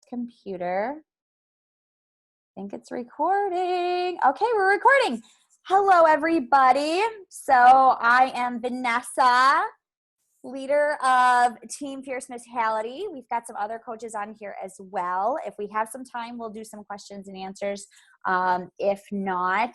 computer. I think it's recording. Okay, we're recording. Hello, everybody. So I am Vanessa, leader of Team Fierce Mentality. We've got some other coaches on here as well. If we have some time, we'll do some questions and answers. If not,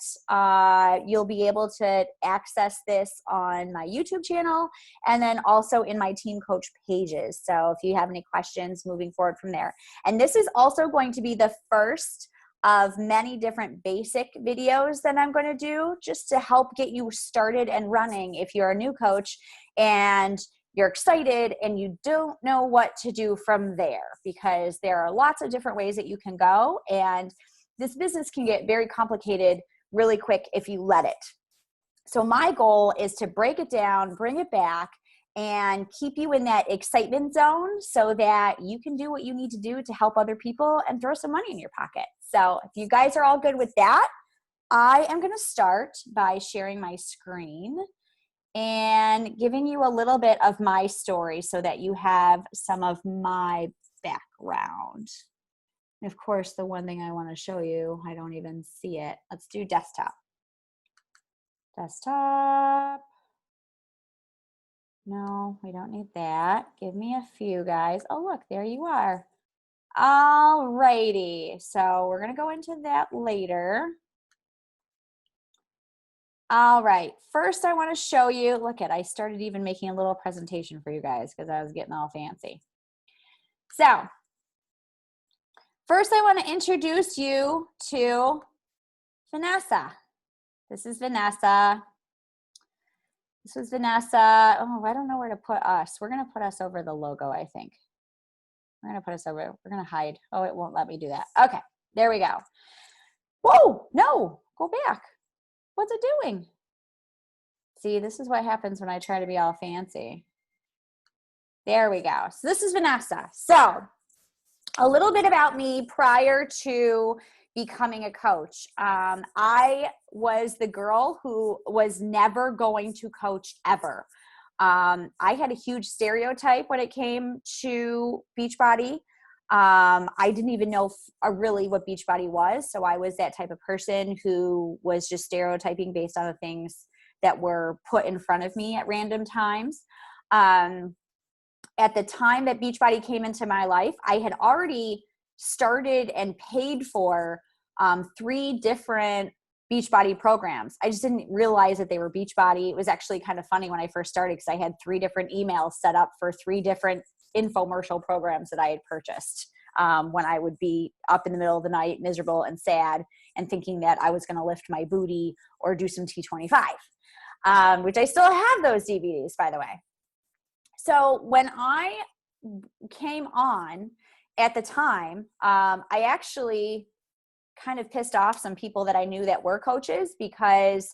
you'll be able to access this on my YouTube channel and then also in my team coach pages. So if you have any questions moving forward from there. And this is also going to be the first of many different basic videos that I'm going to do just to help get you started and running if you're a new coach and you're excited and you don't know what to do from there, because there are lots of different ways that you can go, and this business can get very complicated really quick if you let it. So my goal is to break it down, bring it back, and keep you in that excitement zone so that you can do what you need to do to help other people and throw some money in your pocket. So if you guys are all good with that, I am going to start by sharing my screen and giving you a little bit of my story so that you have some of my background. And of course, the one thing I want to show you, I don't even see it. Let's do desktop. Desktop. No, we don't need that. Give me a few, guys. Oh, look, there you are. All righty. So we're going to go into that later. All right. First, I want to show you, look at, I started even making a little presentation for you guys because I was getting all fancy. So first, I want to introduce you to Vanessa. This is Vanessa. This is Vanessa. Oh, I don't know where to put us. We're going to put us over the logo, I think. We're going to put us over. We're going to hide. Oh, it won't let me do that. Okay, there we go. Whoa, no, go back. What's it doing? See, this is what happens when I try to be all fancy. There we go. So this is Vanessa. So a little bit about me prior to becoming a coach. I was the girl who was never going to coach ever. I had a huge stereotype when it came to Beachbody. I didn't even know really what Beachbody was. So I was that type of person who was just stereotyping based on the things that were put in front of me at random times. At the time that Beachbody came into my life, I had already started and paid for 3 different Beachbody programs. I just didn't realize that they were Beachbody. It was actually kind of funny when I first started because I had 3 different emails set up for 3 different infomercial programs that I had purchased when I would be up in the middle of the night, miserable and sad, and thinking that I was going to lift my booty or do some T25, which I still have those DVDs, by the way. So when I came on at the time, I actually kind of pissed off some people that I knew that were coaches because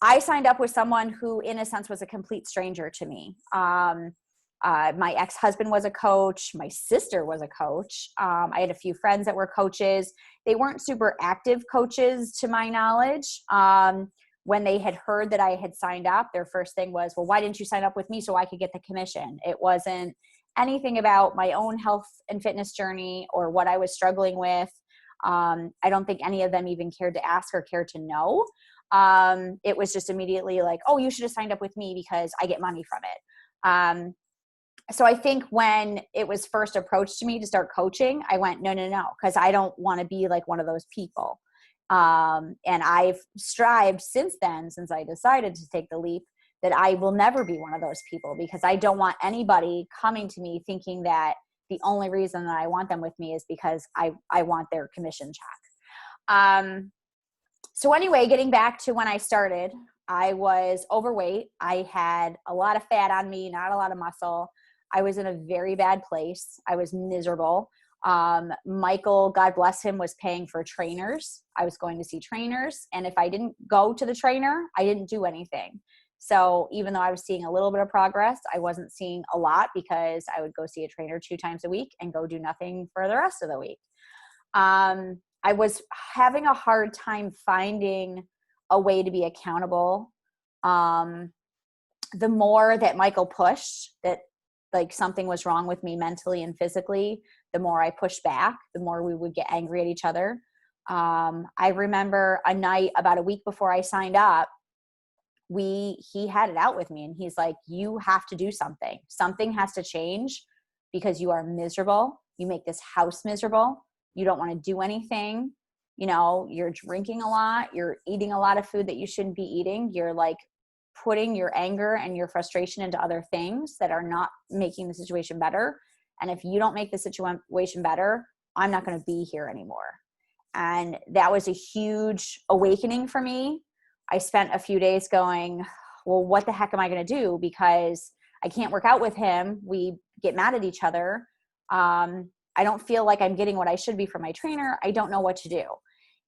I signed up with someone who, in a sense, was a complete stranger to me. My ex-husband was a coach. My sister was a coach. I had a few friends that were coaches. They weren't super active coaches to my knowledge. When they had heard that I had signed up, their first thing was, well, why didn't you sign up with me so I could get the commission? It wasn't anything about my own health and fitness journey or what I was struggling with. I don't think any of them even cared to ask or cared to know. It was just immediately like, oh, you should have signed up with me because I get money from it. So I think when it was first approached to me to start coaching, I went, no, because I don't want to be like one of those people. And I've strived since then, since I decided to take the leap, that I will never be one of those people because I don't want anybody coming to me thinking that the only reason that I want them with me is because I want their commission check. So anyway, getting back to when I started, I was overweight. I had a lot of fat on me, not a lot of muscle. I was in a very bad place. I was miserable. Michael, God bless him, was paying for trainers. I was going to see trainers. And if I didn't go to the trainer, I didn't do anything. So even though I was seeing a little bit of progress, I wasn't seeing a lot because I would go see a trainer 2 times a week and go do nothing for the rest of the week. I was having a hard time finding a way to be accountable. The more that Michael pushed that like something was wrong with me mentally and physically, the more I pushed back, the more we would get angry at each other. I remember a night about a week before I signed up, he had it out with me, and he's like, you have to do something. Something has to change because you are miserable. You make this house miserable. You don't want to do anything. You're drinking a lot. You're eating a lot of food that you shouldn't be eating. You're like putting your anger and your frustration into other things that are not making the situation better. And if you don't make the situation better, I'm not going to be here anymore. And that was a huge awakening for me. I spent a few days going, well, what the heck am I going to do? Because I can't work out with him. We get mad at each other. I don't feel like I'm getting what I should be from my trainer. I don't know what to do.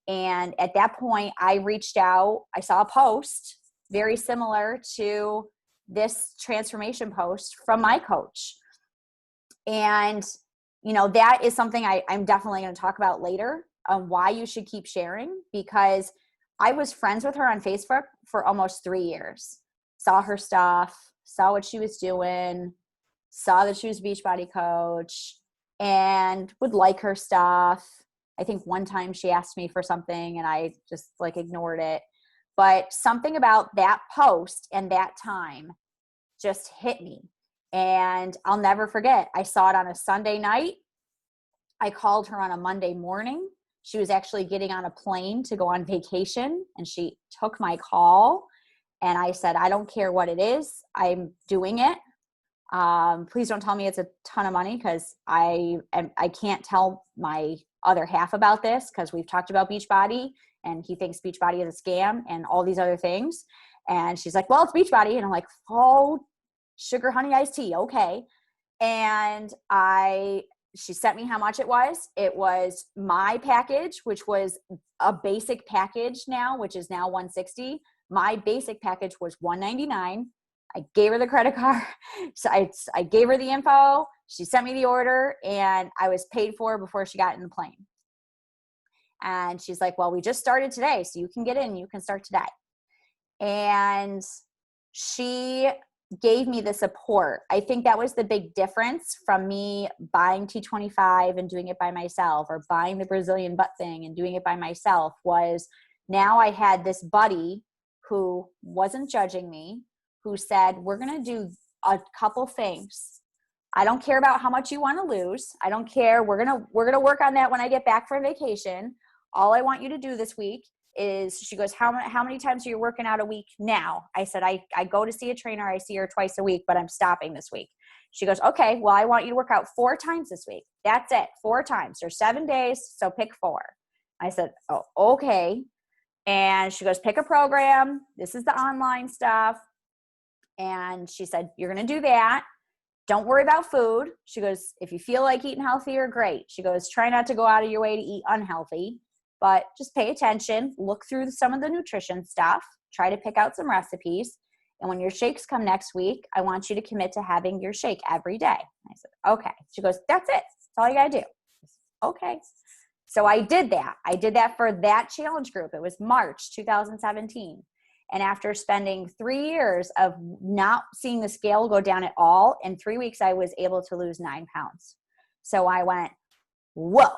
And at that point, I reached out. I saw a post very similar to this transformation post from my coach. And, that is something I'm definitely going to talk about later, why you should keep sharing, because I was friends with her on Facebook for almost 3 years. Saw her stuff, saw what she was doing, saw that she was a Beachbody coach, and would like her stuff. I think one time she asked me for something and I just ignored it. But something about that post and that time just hit me. And I'll never forget. I saw it on a Sunday night. I called her on a Monday morning. She was actually getting on a plane to go on vacation, and she took my call. And I said, I don't care what it is. I'm doing it. Please don't tell me it's a ton of money, because I can't tell my other half about this, because we've talked about Beachbody and he thinks Beachbody is a scam and all these other things. And she's like, well, it's Beachbody. And I'm like, oh, sugar honey iced tea. Okay. And she sent me how much it was. It was my package, which was a basic package now, which is now $160. My basic package was $199. I gave her the credit card. So I gave her the info. She sent me the order, and I was paid for before she got in the plane. And she's like, well, we just started today, so you can get in, you can start today. And she gave me the support. I think that was the big difference from me buying T25 and doing it by myself, or buying the Brazilian butt thing and doing it by myself, was now I had this buddy who wasn't judging me, who said, we're going to do a couple things. I don't care about how much you want to lose. I don't care. We're going to work on that when I get back from vacation. All I want you to do this week is, she goes, how many times are you working out a week now? I said, I go to see a trainer. I see her twice a week, but I'm stopping this week. She goes, okay, well, I want you to work out 4 times this week. That's it. 4 times. There's 7 days. So pick 4. I said, oh, okay. And she goes, pick a program. This is the online stuff. And she said, you're going to do that. Don't worry about food. She goes, if you feel like eating healthier, great. She goes, try not to go out of your way to eat unhealthy, but just pay attention, look through some of the nutrition stuff, try to pick out some recipes. And when your shakes come next week, I want you to commit to having your shake every day. I said, okay. She goes, that's it. That's all you got to do. Okay. So I did that. I did that for that challenge group. It was March 2017. And after spending 3 years of not seeing the scale go down at all, in 3 weeks, I was able to lose 9 pounds. So I went, whoa,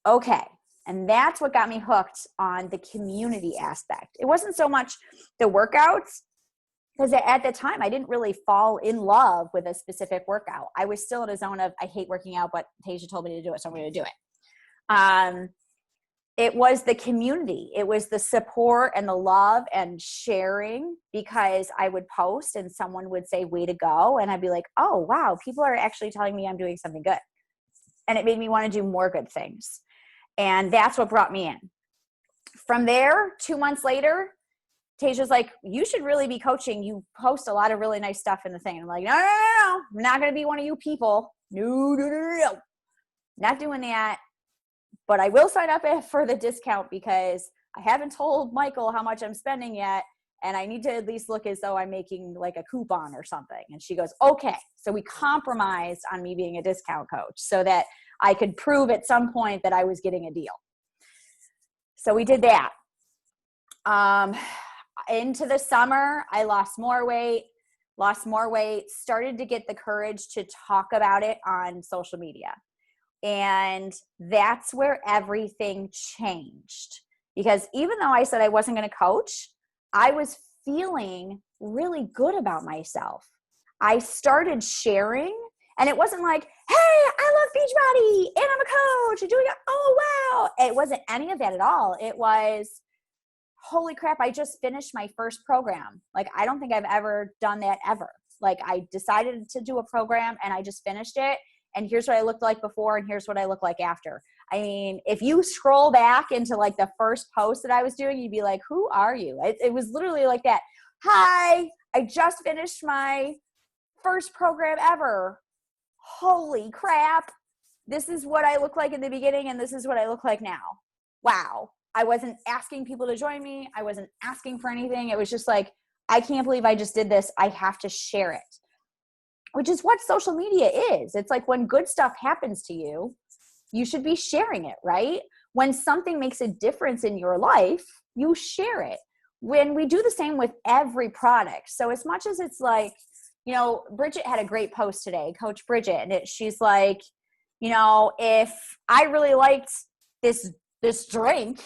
okay. And that's what got me hooked on the community aspect. It wasn't so much the workouts, because at the time I didn't really fall in love with a specific workout. I was still in a zone of, I hate working out, but Tasia told me to do it, so I'm going to do it. It was the community. It was the support and the love and sharing, because I would post and someone would say, way to go. And I'd be like, oh, wow, people are actually telling me I'm doing something good. And it made me want to do more good things. And that's what brought me in. From there, 2 months later, Tasia's like, you should really be coaching. You post a lot of really nice stuff in the thing. I'm like, no. I'm not going to be one of you people. No. Not doing that. But I will sign up for the discount, because I haven't told Michael how much I'm spending yet. And I need to at least look as though I'm making like a coupon or something. And she goes, okay. So we compromised on me being a discount coach so that I could prove at some point that I was getting a deal. So we did that. Into the summer, I lost more weight, started to get the courage to talk about it on social media. And that's where everything changed. Because even though I said I wasn't going to coach, I was feeling really good about myself. I started sharing, and it wasn't like, hey, I love Beachbody and I'm a coach and doing it. Oh, wow. It wasn't any of that at all. It was, holy crap, I just finished my first program. Like, I don't think I've ever done that ever. Like, I decided to do a program and I just finished it. And here's what I looked like before, and here's what I look like after. I mean, if you scroll back into like the first post that I was doing, you'd be like, who are you? It was literally like that. Hi, I just finished my first program ever. Holy crap. This is what I look like in the beginning, and this is what I look like now. Wow. I wasn't asking people to join me. I wasn't asking for anything. It was just like, I can't believe I just did this. I have to share it. Which is what social media is. It's like when good stuff happens to you, you should be sharing it, right? When something makes a difference in your life, you share it. When we do the same with every product. So as much as it's like, you know, Bridget had a great post today, Coach Bridget, and she's like, you know, if I really liked this drink,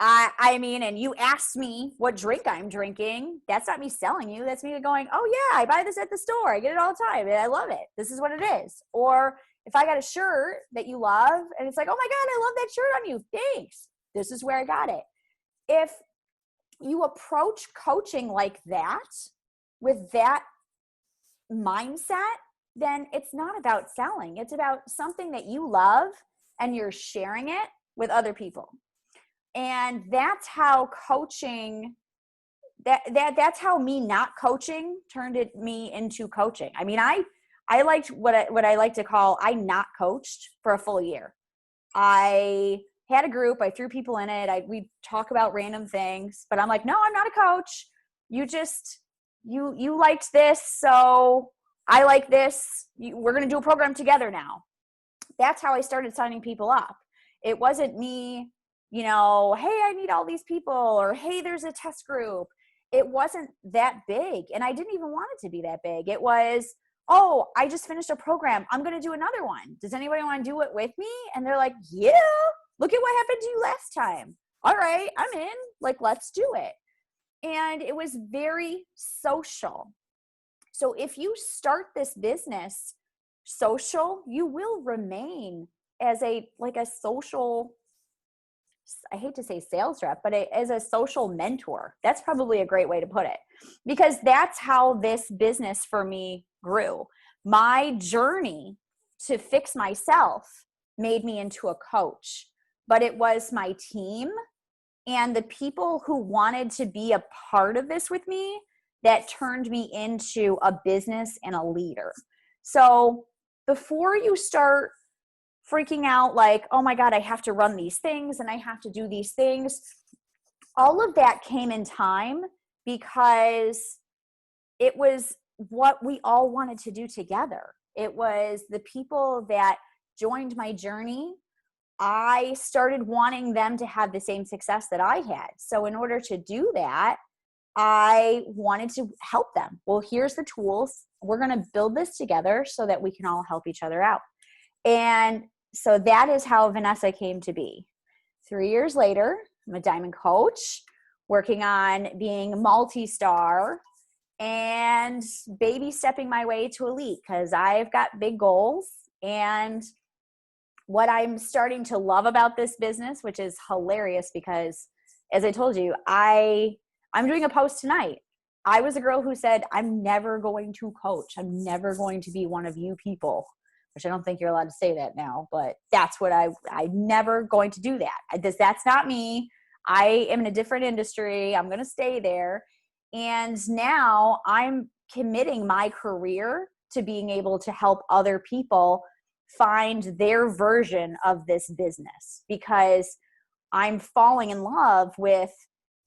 I mean, and you asked me what drink I'm drinking, that's not me selling you. That's me going, oh yeah, I buy this at the store. I get it all the time and I love it. This is what it is. Or if I got a shirt that you love and it's like, oh my God, I love that shirt on you. Thanks. This is where I got it. If you approach coaching like that, with that mindset, then it's not about selling. It's about something that you love and you're sharing it with other people. And that's how coaching, that's how me not coaching turned me into coaching. I mean, I liked what I like to call, I not coached for a full year. I had a group, I threw people in it. We talk about random things, but I'm like, no, I'm not a coach. You just, you liked this. So I like this. We're going to do a program together now. That's how I started signing people up. It wasn't me, you know, hey, I need all these people, or hey, there's a test group. It wasn't that big. And I didn't even want it to be that big. It was, oh, I just finished a program. I'm going to do another one. Does anybody want to do it with me? And they're like, yeah, look at what happened to you last time. All right, I'm in. Like, let's do it. And it was very social. So if you start this business social, you will remain as a social, I hate to say sales rep, but as a social mentor. That's probably a great way to put it, because that's how this business for me grew. My journey to fix myself made me into a coach, but it was my team and the people who wanted to be a part of this with me that turned me into a business and a leader. So before you start freaking out like, oh my God, I have to run these things and I have to do these things, all of that came in time because it was what we all wanted to do together. It was the people that joined my journey. I started wanting them to have the same success that I had. So in order to do that, I wanted to help them. Well, here's the tools. We're going to build this together so that we can all help each other out. And so that is how Vanessa came to be. 3 years later, I'm a diamond coach, working on being multi-star and baby stepping my way to elite, because I've got big goals. And what I'm starting to love about this business, which is hilarious because, as I told you, I'm doing a post tonight. I was a girl who said, I'm never going to coach. I'm never going to be one of you people, which I don't think you're allowed to say that now, but that's what I'm never going to do that. That's not me. I am in a different industry. I'm going to stay there. And now I'm committing my career to being able to help other people find their version of this business, because I'm falling in love with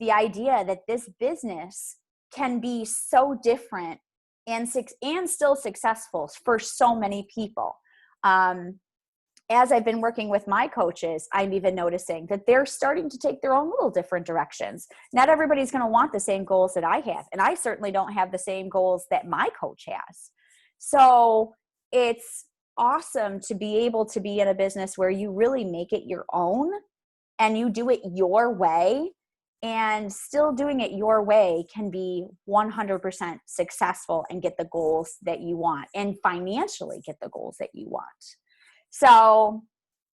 the idea that this business can be so different and still successful for so many people. As I've been working with my coaches, I'm even noticing that they're starting to take their own little different directions. Not everybody's going to want the same goals that I have, and I certainly don't have the same goals that my coach has. So it's awesome to be able to be in a business where you really make it your own and you do it your way, and still doing it your way can be 100% successful and get the goals that you want and financially get the goals that you want. So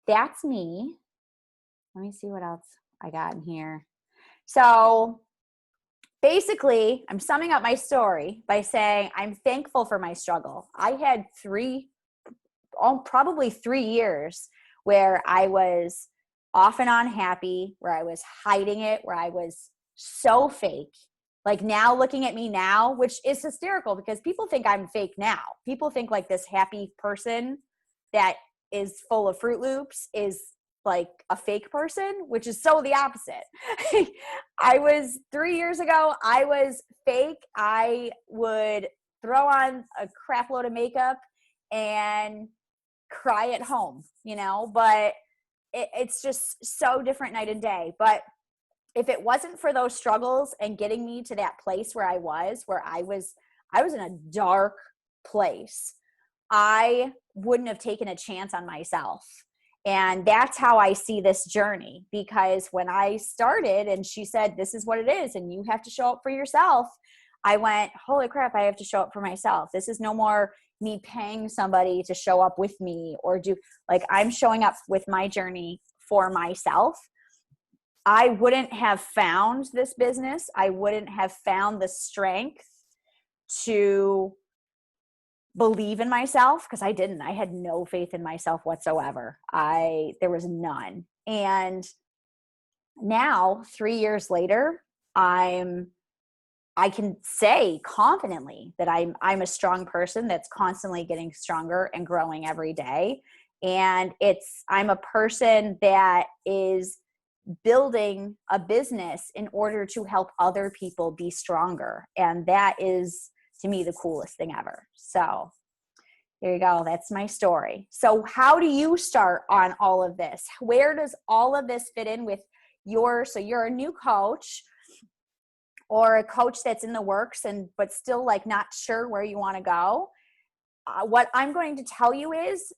that's me. Let me see what else I got in here. So basically, I'm summing up my story by saying I'm thankful for my struggle. I had probably 3 years where I was off and on happy, where I was hiding it, where I was so fake. Like now, looking at me now, which is hysterical because people think I'm fake now. People think like this happy person that is full of Fruit Loops is like a fake person, which is so the opposite. 3 years ago, I was fake. I would throw on a crap load of makeup and cry at home, but it's just so different night and day. But if it wasn't for those struggles and getting me to that place where I was in a dark place, I wouldn't have taken a chance on myself. And that's how I see this journey, because when I started and she said, this is what it is, and you have to show up for yourself, I went, holy crap, I have to show up for myself. This is no more me paying somebody to show up with me I'm showing up with my journey for myself. I wouldn't have found this business. I wouldn't have found the strength to believe in myself, because I didn't. I had no faith in myself whatsoever. There was none. And now, 3 years later, I can say confidently that I'm a strong person that's constantly getting stronger and growing every day. And I'm a person that is building a business in order to help other people be stronger. And that is, to me, the coolest thing ever. So there you go. That's my story. So how do you start on all of this? Where does all of this fit in with so you're a new coach or a coach that's in the works but still like not sure where you want to go. What I'm going to tell you is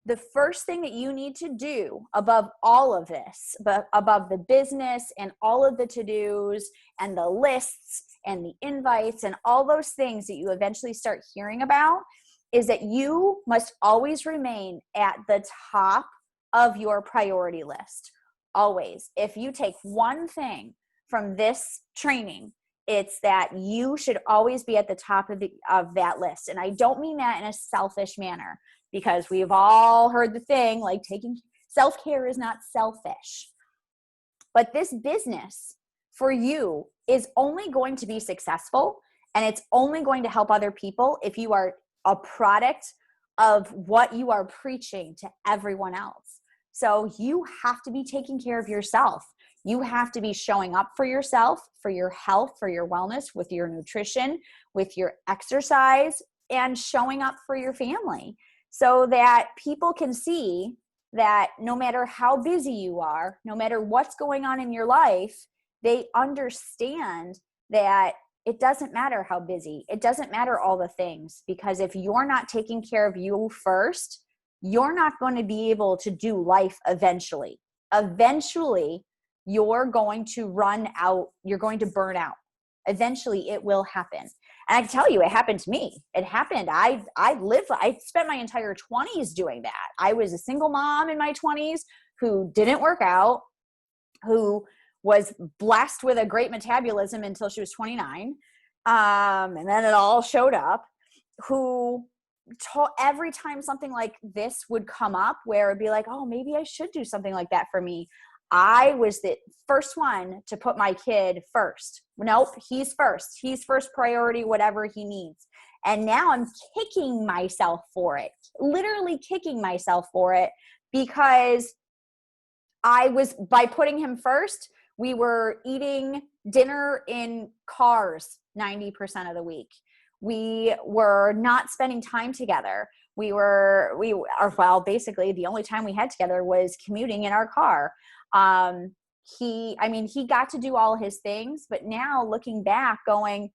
the first thing that you need to do above all of this, but above the business and all of the to-dos and the lists and the invites and all those things that you eventually start hearing about, is that you must always remain at the top of your priority list. Always. If you take one thing from this training, it's that you should always be at the top of that list. And I don't mean that in a selfish manner, because we've all heard the thing like self-care is not selfish. But this business for you is only going to be successful, and it's only going to help other people if you are a product of what you are preaching to everyone else. So you have to be taking care of yourself. You have to be showing up for yourself, for your health, for your wellness, with your nutrition, with your exercise, and showing up for your family, so that people can see that no matter how busy you are, no matter what's going on in your life, they understand that it doesn't matter how busy, it doesn't matter all the things, because if you're not taking care of you first, you're not going to be able to do life eventually. Eventually, you're going to run out, you're going to burn out. Eventually, it will happen. And I can tell you, it happened to me. It happened. I spent my entire 20s doing that. I was a single mom in my 20s who didn't work out, who was blessed with a great metabolism until she was 29. And then it all showed up, who every time something like this would come up where it'd be like, oh, maybe I should do something like that for me, I was the first one to put my kid first. Nope, he's first. He's first priority, whatever he needs. And now I'm kicking myself for it, literally kicking myself for it, because by putting him first, we were eating dinner in cars 90% of the week. We were not spending time together. Basically the only time we had together was commuting in our car. He got to do all his things, but now looking back going,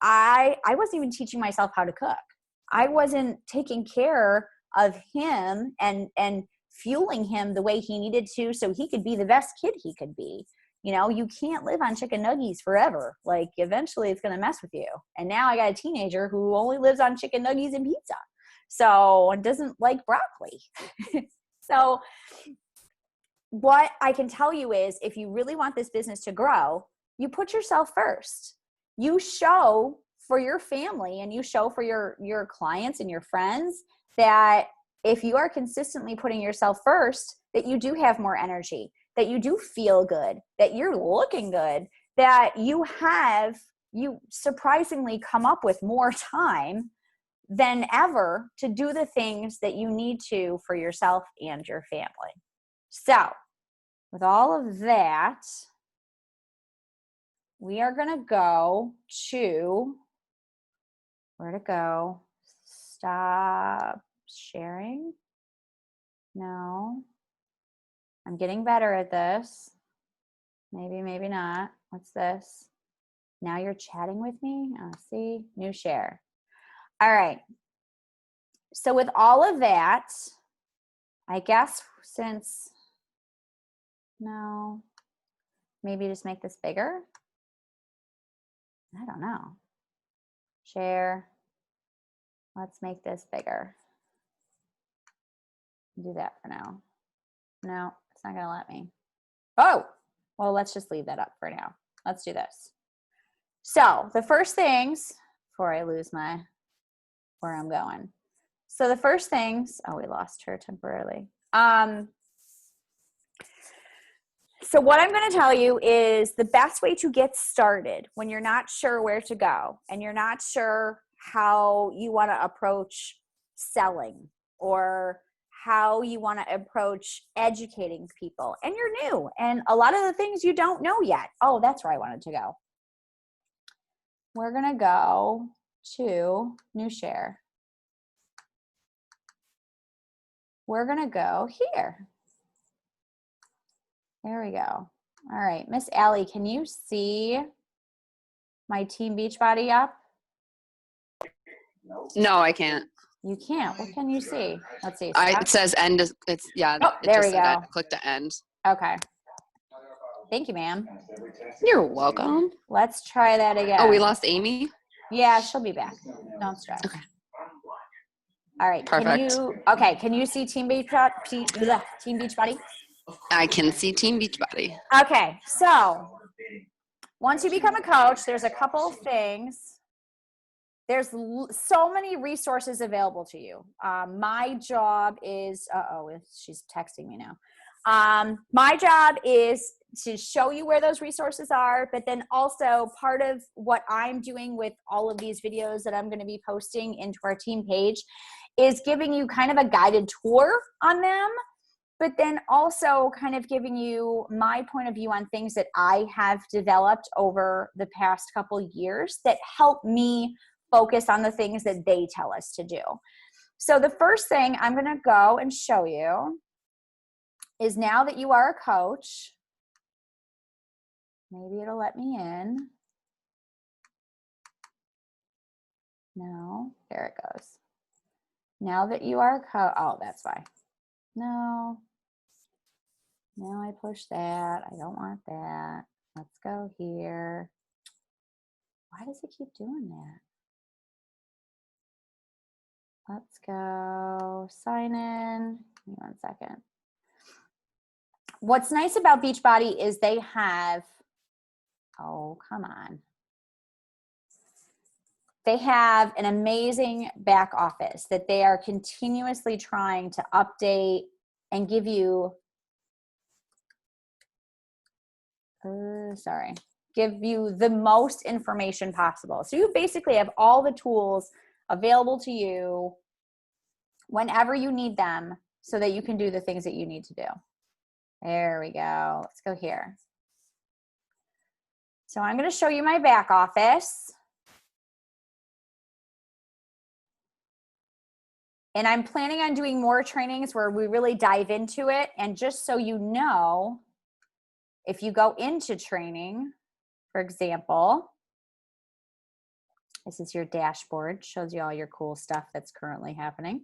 I wasn't even teaching myself how to cook. I wasn't taking care of him and fueling him the way he needed to so he could be the best kid he could be. You know, you can't live on chicken nuggies forever. Like, eventually it's going to mess with you. And now I got a teenager who only lives on chicken nuggies and pizza. So, and doesn't like broccoli. So what I can tell you is, if you really want this business to grow, you put yourself first. You show for your family and you show for your clients and your friends that if you are consistently putting yourself first, that you do have more energy, that you do feel good, that you're looking good, that you surprisingly come up with more time than ever to do the things that you need to for yourself and your family. So, with all of that, we are going to go to, where to go? Stop sharing. No. I'm getting better at this. Maybe, maybe not. What's this? Now you're chatting with me? Oh, see? New share. All right. So with all of that, I guess since, no, maybe just make this bigger. I don't know. Share. Let's make this bigger. Do that for now. No, it's not going to let me. Oh, well, let's just leave that up for now. Let's do this. So the first things, before I lose where I'm going. So the first things, oh, we lost her temporarily. So what I'm going to tell you is the best way to get started when you're not sure where to go and you're not sure how you want to approach selling or how you want to approach educating people, and you're new and a lot of the things you don't know yet. Oh, that's where I wanted to go. We're going to go to new share. We're going to go here. There we go. All right, Miss Allie, can you see my Team Beachbody up? No, I can't. You can't. What can you see? Let's see. It says end. It's yeah. Oh, there we go. Click to end. Okay. Thank you, ma'am. You're welcome. Let's try that again. Oh, we lost Amy? Yeah, she'll be back. Don't stress. Okay. All right. Perfect. Can you see Team Beachbody? I can see Team Beachbody. Okay. So once you become a coach, there's a couple things. There's so many resources available to you. My job is, she's texting me now. My job is to show you where those resources are, but then also part of what I'm doing with all of these videos that I'm going to be posting into our team page is giving you kind of a guided tour on them, but then also kind of giving you my point of view on things that I have developed over the past couple years that help me focus on the things that they tell us to do. So the first thing I'm going to go and show you is, now that you are a coach, maybe it'll let me in. No, there it goes. Now that you are a coach, oh, that's why. No, now I push that. I don't want that. Let's go here. Why does it keep doing that? Let's go sign in. Give me 1 second. What's nice about Beachbody is they have, oh, come on. They have an amazing back office that they are continuously trying to update and give you, give you the most information possible. So you basically have all the tools available to you whenever you need them so that you can do the things that you need to do. There we go. Let's go here. So I'm going to show you my back office. And I'm planning on doing more trainings where we really dive into it. And just so you know, if you go into training, for example, this is your dashboard, shows you all your cool stuff that's currently happening.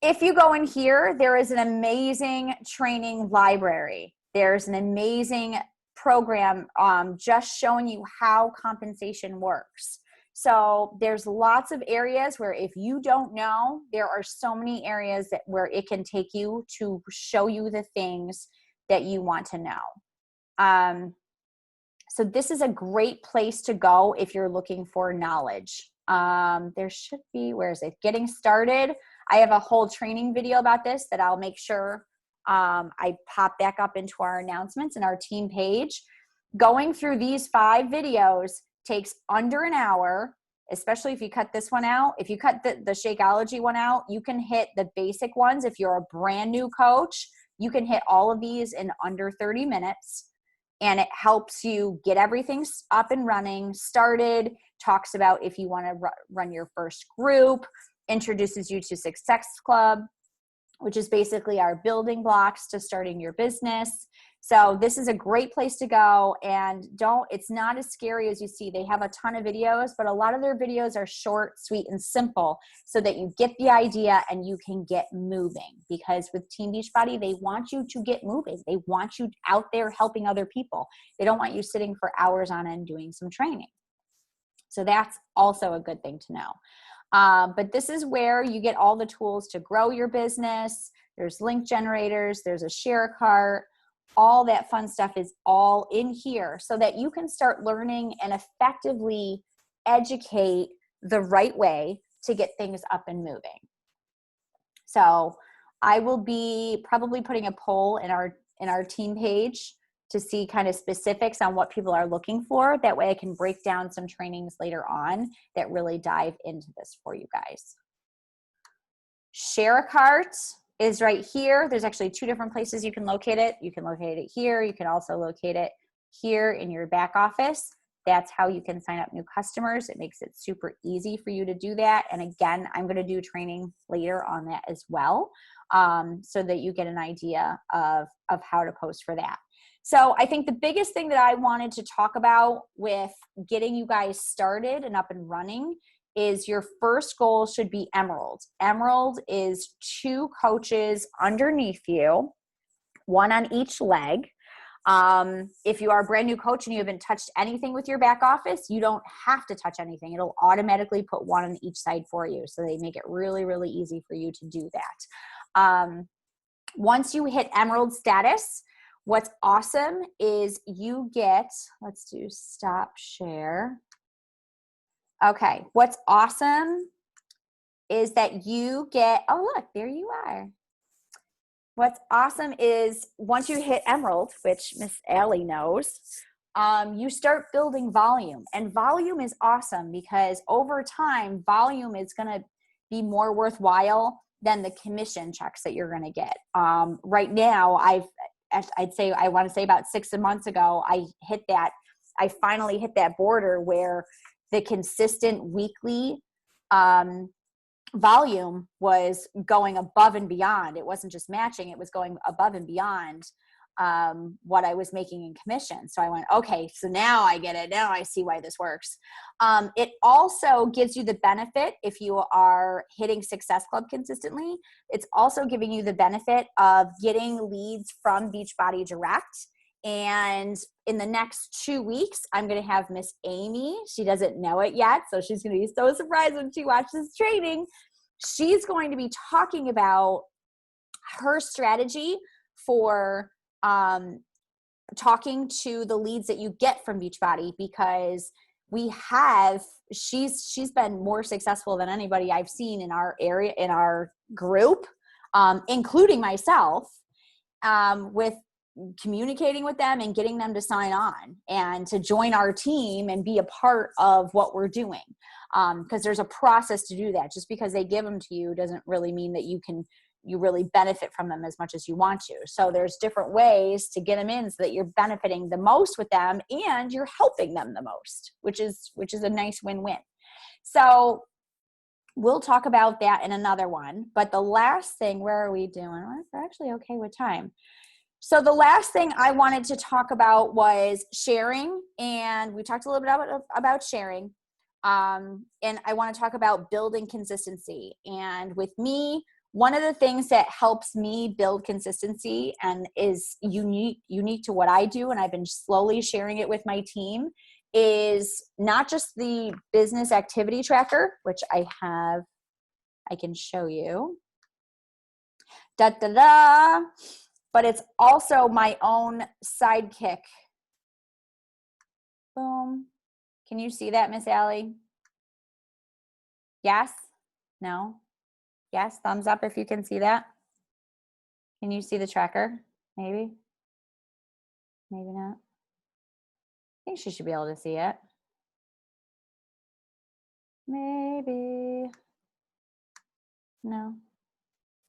if you go in here, there is an amazing training library. There's an amazing program just showing you how compensation works. So there's lots of areas where if you don't know, there are so many areas where it can take you to show you the things that you want to know. So this is a great place to go if you're looking for knowledge. There should be, where is it? Getting started. I have a whole training video about this that I'll make sure I pop back up into our announcements and our team page. Going through these 5 videos takes under an hour, especially if you cut this one out. If you cut the Shakeology one out, you can hit the basic ones. If you're a brand new coach, you can hit all of these in under 30 minutes. And it helps you get everything up and running, started, talks about if you want to run your first group, introduces you to Success Club, which is basically our building blocks to starting your business. So this is a great place to go, and it's not as scary as you see. They have a ton of videos, but a lot of their videos are short, sweet, and simple so that you get the idea and you can get moving. Because with Team Beachbody, they want you to get moving. They want you out there helping other people. They don't want you sitting for hours on end doing some training. So that's also a good thing to know. But this is where you get all the tools to grow your business. There's link generators, there's a share cart. All that fun stuff is all in here so that you can start learning and effectively educate the right way to get things up and moving. So I will be probably putting a poll in our team page to see kind of specifics on what people are looking for. That way I can break down some trainings later on that really dive into this for you guys. Share a cart is right here. There's actually 2 different places you can locate it. You can locate it here. You can also locate it here in your back office. That's how you can sign up new customers. It makes it super easy for you to do that. And again, I'm going to do training later on that as well, so that you get an idea of how to post for that. So I think the biggest thing that I wanted to talk about with getting you guys started and up and running is your first goal should be Emerald. Emerald is 2 coaches underneath you, 1 on each leg. If you are a brand new coach and you haven't touched anything with your back office, you don't have to touch anything. It'll automatically put 1 on each side for you. So they make it really, really easy for you to do that. Once you hit Emerald status, what's awesome is you get, let's do stop share. Okay, what's awesome is that you get, oh look, there you are. What's awesome is once you hit Emerald, which Miss Allie knows, you start building volume. And volume is awesome because over time, volume is going to be more worthwhile than the commission checks that you're going to get. Right now, I want to say about 6 months ago, I finally hit that border where the consistent weekly volume was going above and beyond. It wasn't just matching, it was going above and beyond what I was making in commission. So I went, okay, so now I get it. Now I see why this works. It also gives you the benefit if you are hitting Success Club consistently. It's also giving you the benefit of getting leads from Beachbody Direct. And in the next 2 weeks, I'm going to have Miss Amy. She doesn't know it yet, so she's going to be so surprised when she watches training. She's going to be talking about her strategy for talking to the leads that you get from Beachbody, because she's been more successful than anybody I've seen in our area, in our group, including myself, with communicating with them and getting them to sign on and to join our team and be a part of what we're doing. Because there's a process to do that. Just because they give them to you doesn't really mean that you really benefit from them as much as you want to. So there's different ways to get them in so that you're benefiting the most with them and you're helping them the most, which is a nice win-win. So we'll talk about that in another one. But the last thing, where are we doing? We're actually okay with time. So the last thing I wanted to talk about was sharing, and we talked a little bit about sharing, and I want to talk about building consistency. And with me, one of the things that helps me build consistency and is unique to what I do, and I've been slowly sharing it with my team, is not just the business activity tracker, which I can show you. Da, da, da. But it's also my own Sidekick. Boom. Can you see that, Miss Allie? Yes? No? Yes? Thumbs up if you can see that. Can you see the tracker? Maybe? Maybe not. I think she should be able to see it. Maybe. No.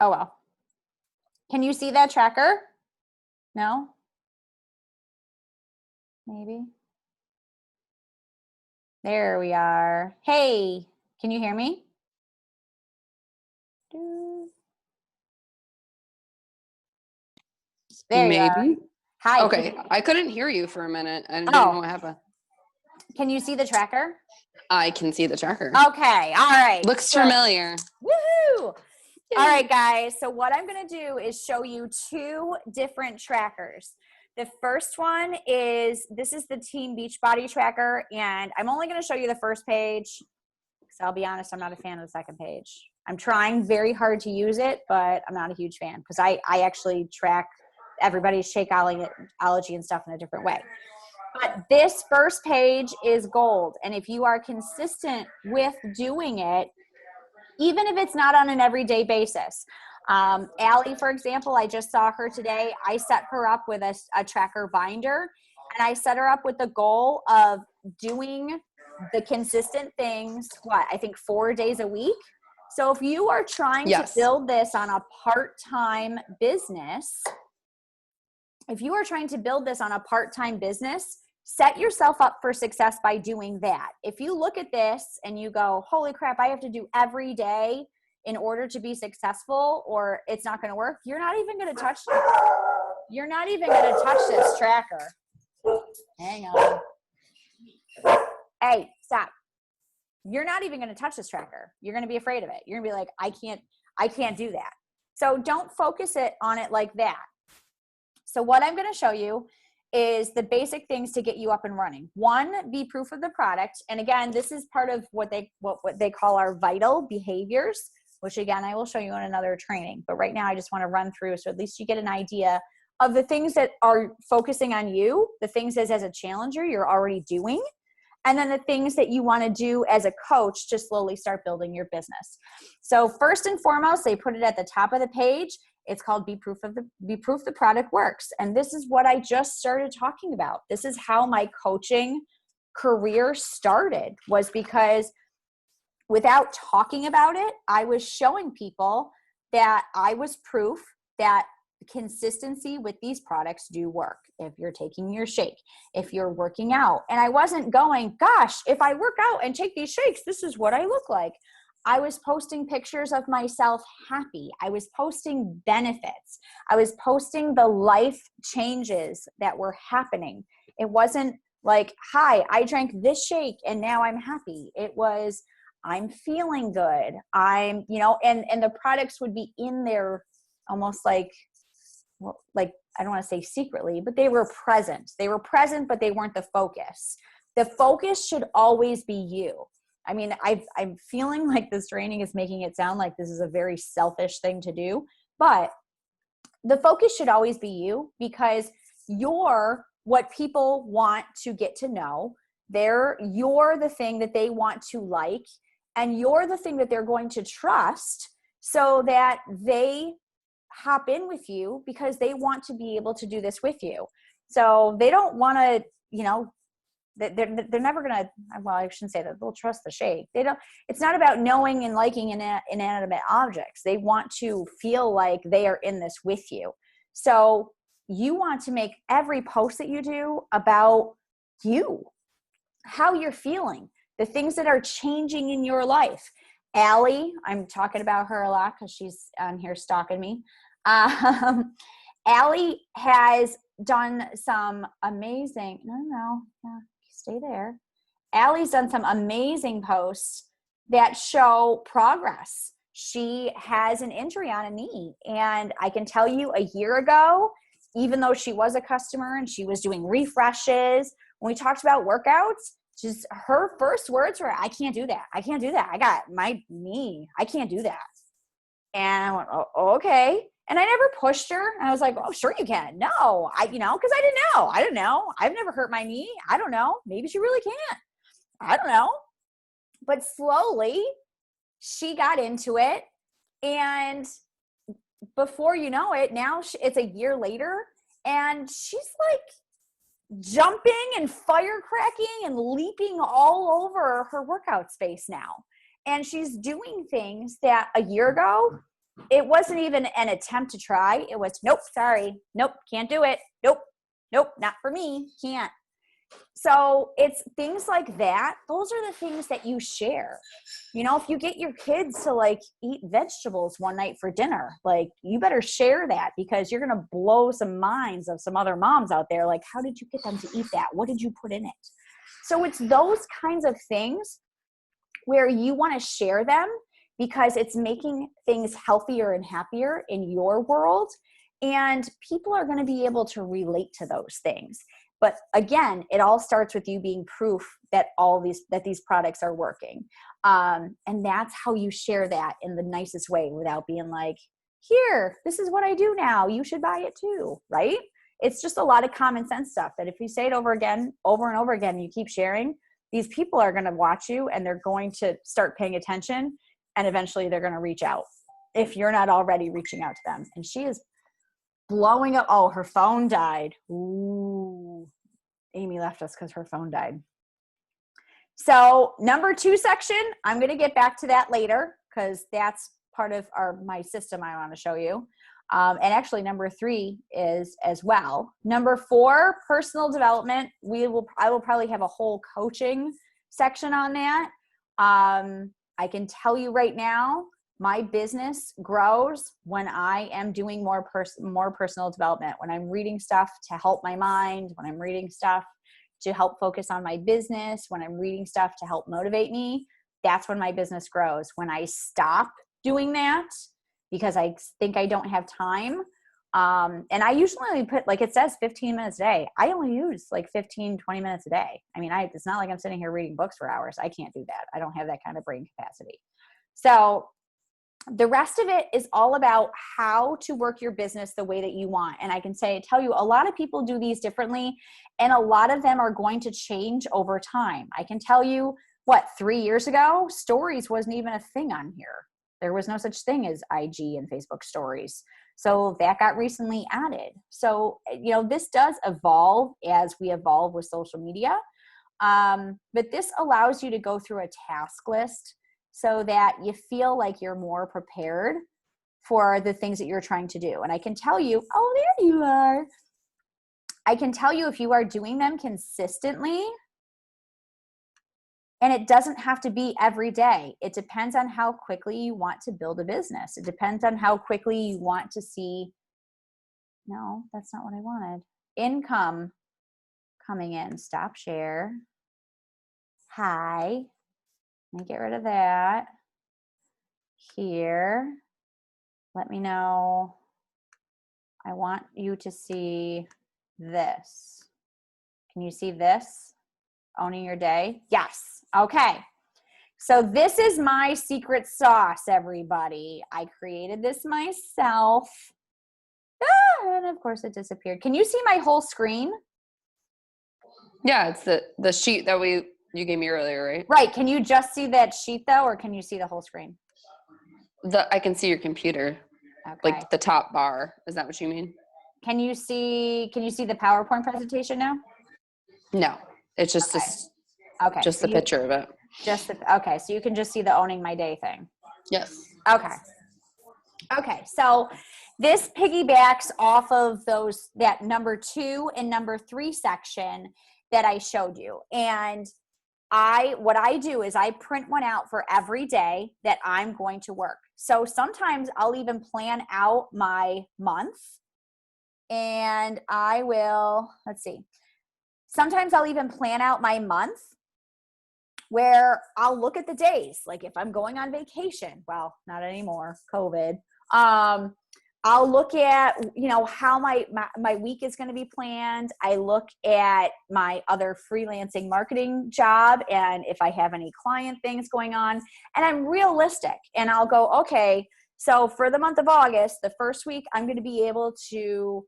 Oh, well. Can you see that tracker? No? Maybe. There we are. Hey, can you hear me? There you are. Maybe. Hi. Okay, I couldn't hear you for a minute. I didn't know what happened. Can you see the tracker? I can see the tracker. Okay. All right. Looks familiar. Woohoo! All right, guys. So what I'm going to do is show you two different trackers. The first one is, this is the Team Beachbody tracker, and I'm only going to show you the first page because I'll be honest, I'm not a fan of the second page. I'm trying very hard to use it, but I'm not a huge fan because I actually track everybody's Shakeology and stuff in a different way. But this first page is gold, and if you are consistent with doing it, even if it's not on an everyday basis. Allie, for example, I just saw her today. I set her up with a tracker binder, and I set her up with the goal of doing the consistent things, I think 4 days a week. So if you are trying to build this on a part-time business, set yourself up for success by doing that. If you look at this and you go, holy crap, I have to do every day in order to be successful, or it's not going to work, you're not even going to touch this tracker. Hang on. Hey, stop. You're not even going to touch this tracker. You're going to be afraid of it. You're going to be like, I can't do that. So don't focus on it like that. So what I'm going to show you is the basic things to get you up and running. One, be proof of the product. And again, this is part of what they call our vital behaviors, which again, I will show you in another training. But right now I just want to run through so at least you get an idea of the things that are focusing on you, the things as a challenger you're already doing, and then the things that you want to do as a coach to slowly start building your business. So first and foremost, they put it at the top of the page. It's called Be Proof the Product Works. And this is what I just started talking about. This is how my coaching career started, was because without talking about it, I was showing people that I was proof that consistency with these products do work. If you're taking your shake, if you're working out, and I wasn't going, gosh, if I work out and take these shakes, this is what I look like. I was posting pictures of myself happy. I was posting benefits. I was posting the life changes that were happening. It wasn't like, hi, I drank this shake and now I'm happy. It was, I'm feeling good. And the products would be in there almost like I don't want to say secretly, but they were present. They were present, but they weren't the focus. The focus should always be you. I mean, I'm feeling like this training is making it sound like this is a very selfish thing to do, but the focus should always be you, because you're what people want to get to know. You're the thing that they want to like, and you're the thing that they're going to trust so that they hop in with you because they want to be able to do this with you. So they don't want to, they're never going to, well, I shouldn't say that, they'll trust the shake. It's not about knowing and liking inanimate objects. They want to feel like they are in this with you. So you want to make every post that you do about you, how you're feeling, the things that are changing in your life. Allie, I'm talking about her a lot because she's on here stalking me. Allie has done some amazing, stay there. Allie's done some amazing posts that show progress. she has an injury on a knee. And I can tell you a year ago, even though she was a customer and she was doing refreshes, when we talked about workouts, just her first words were, I can't do that. I can't do that. I got my knee. I can't do that. And I went, oh, okay. And I never pushed her. And I was like, oh, sure you can. No, because I didn't know. I didn't know. I've never hurt my knee. I don't know. Maybe she really can't. I don't know. But slowly she got into it. And before you know it, now it's a year later and she's like jumping and firecracking and leaping all over her workout space now. And she's doing things that a year ago, it wasn't even an attempt to try. It was, nope, sorry. Nope, can't do it. Nope, not for me. Can't. So it's things like that. Those are the things that you share. If you get your kids to like eat vegetables one night for dinner, like you better share that because you're going to blow some minds of some other moms out there. Like, how did you get them to eat that? What did you put in it? So it's those kinds of things where you want to share them because it's making things healthier and happier in your world. And people are going to be able to relate to those things. But again, it all starts with you being proof that these products are working. And that's how you share that in the nicest way without being like, here, this is what I do now. You should buy it too, right? It's just a lot of common sense stuff that if you say it over and over again, you keep sharing, these people are going to watch you and they're going to start paying attention and eventually they're going to reach out if you're not already reaching out to them. And she is blowing up. Oh, her phone died. Ooh, Amy left us because her phone died. So number 2 section, I'm going to get back to that later because that's part of my system I want to show you. And actually number 3 is as well. Number 4, personal development. I will probably have a whole coaching section on that. I can tell you right now, my business grows when I am doing more personal development, when I'm reading stuff to help my mind, when I'm reading stuff to help focus on my business, when I'm reading stuff to help motivate me. That's when my business grows. When I stop doing that because I think I don't have time, and I usually only put, like it says, 15 minutes a day. I only use like 15, 20 minutes a day. I mean, it's not like I'm sitting here reading books for hours. I can't do that. I don't have that kind of brain capacity. So the rest of it is all about how to work your business the way that you want. And I can tell you, a lot of people do these differently, and a lot of them are going to change over time. I can tell you 3 years ago, stories wasn't even a thing on here. There was no such thing as IG and Facebook stories. So that got recently added. So, this does evolve as we evolve with social media. But this allows you to go through a task list so that you feel like you're more prepared for the things that you're trying to do. And I can tell you, oh, there you are. I can tell you if you are doing them consistently, and it doesn't have to be every day. It depends on how quickly you want to build a business. It depends on how quickly you want to see, no, that's not what I wanted. Income coming in. Stop share. Hi. Let me get rid of that. Here. Let me know. I want you to see this. Can you see this? Owning your day? Yes. Okay. So this is my secret sauce, everybody. I created this myself. And of course it disappeared. Can you see my whole screen? Yeah, it's the sheet that you gave me earlier, right? Right. Can you just see that sheet though, or can you see the whole screen? I can see your computer. Okay. Like the top bar. Is that what you mean? Can you see the PowerPoint presentation now? No. It's just just the picture of it. Okay. So you can just see the owning my day thing. Yes. Okay. So this piggybacks off of that number 2 and number 3 section that I showed you. And what I do is I print one out for every day that I'm going to work. So sometimes I'll even plan out my month, and I will, sometimes I'll even plan out my month where I'll look at the days. Like if I'm going on vacation, well, not anymore, COVID. I'll look at, how my week is going to be planned. I look at my other freelancing marketing job and if I have any client things going on, and I'm realistic, and I'll go, okay, so for the month of August, the first week, I'm going to be able to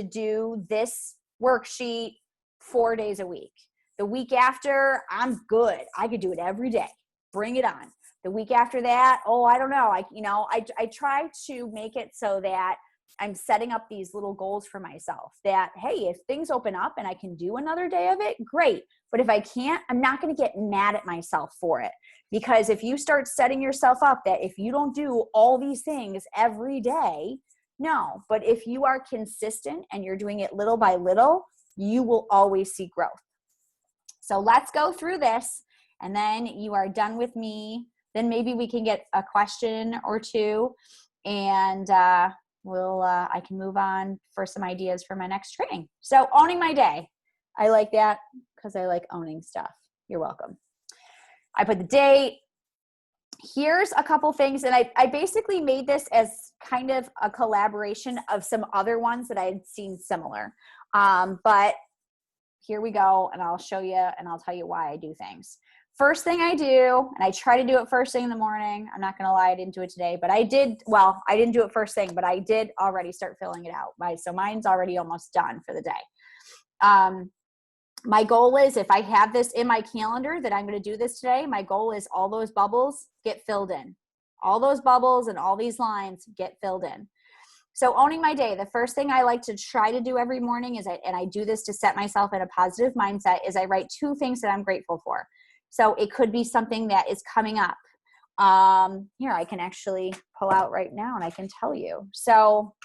do this worksheet 4 days a week. The week after, I'm good. I could do it every day. Bring it on. The week after that, I don't know. I try to make it so that I'm setting up these little goals for myself that, hey, if things open up and I can do another day of it, great. But if I can't, I'm not going to get mad at myself for it. Because if you start setting yourself up that if you don't do all these things every day, no. But if you are consistent and you're doing it little by little, you will always see growth. So let's go through this, and then you are done with me. Then maybe we can get a question or two, and I can move on for some ideas for my next training. So owning my day. I like that because I like owning stuff. You're welcome. I put the date. Here's a couple things, and I basically made this as kind of a collaboration of some other ones that I had seen similar. But here we go, and I'll show you, and I'll tell you why I do things. First thing I do, and I try to do it first thing in the morning. I'm not going to lie, I didn't do it today, but I didn't do it first thing, but I did already start filling it out. So mine's already almost done for the day. My goal is, if I have this in my calendar that I'm going to do this today, my goal is all those bubbles get filled in. All those bubbles and all these lines get filled in. So owning my day, the first thing I like to try to do every morning is, and I do this to set myself in a positive mindset, is I write 2 things that I'm grateful for. So it could be something that is coming up. Here, I can actually pull out right now and I can tell you. So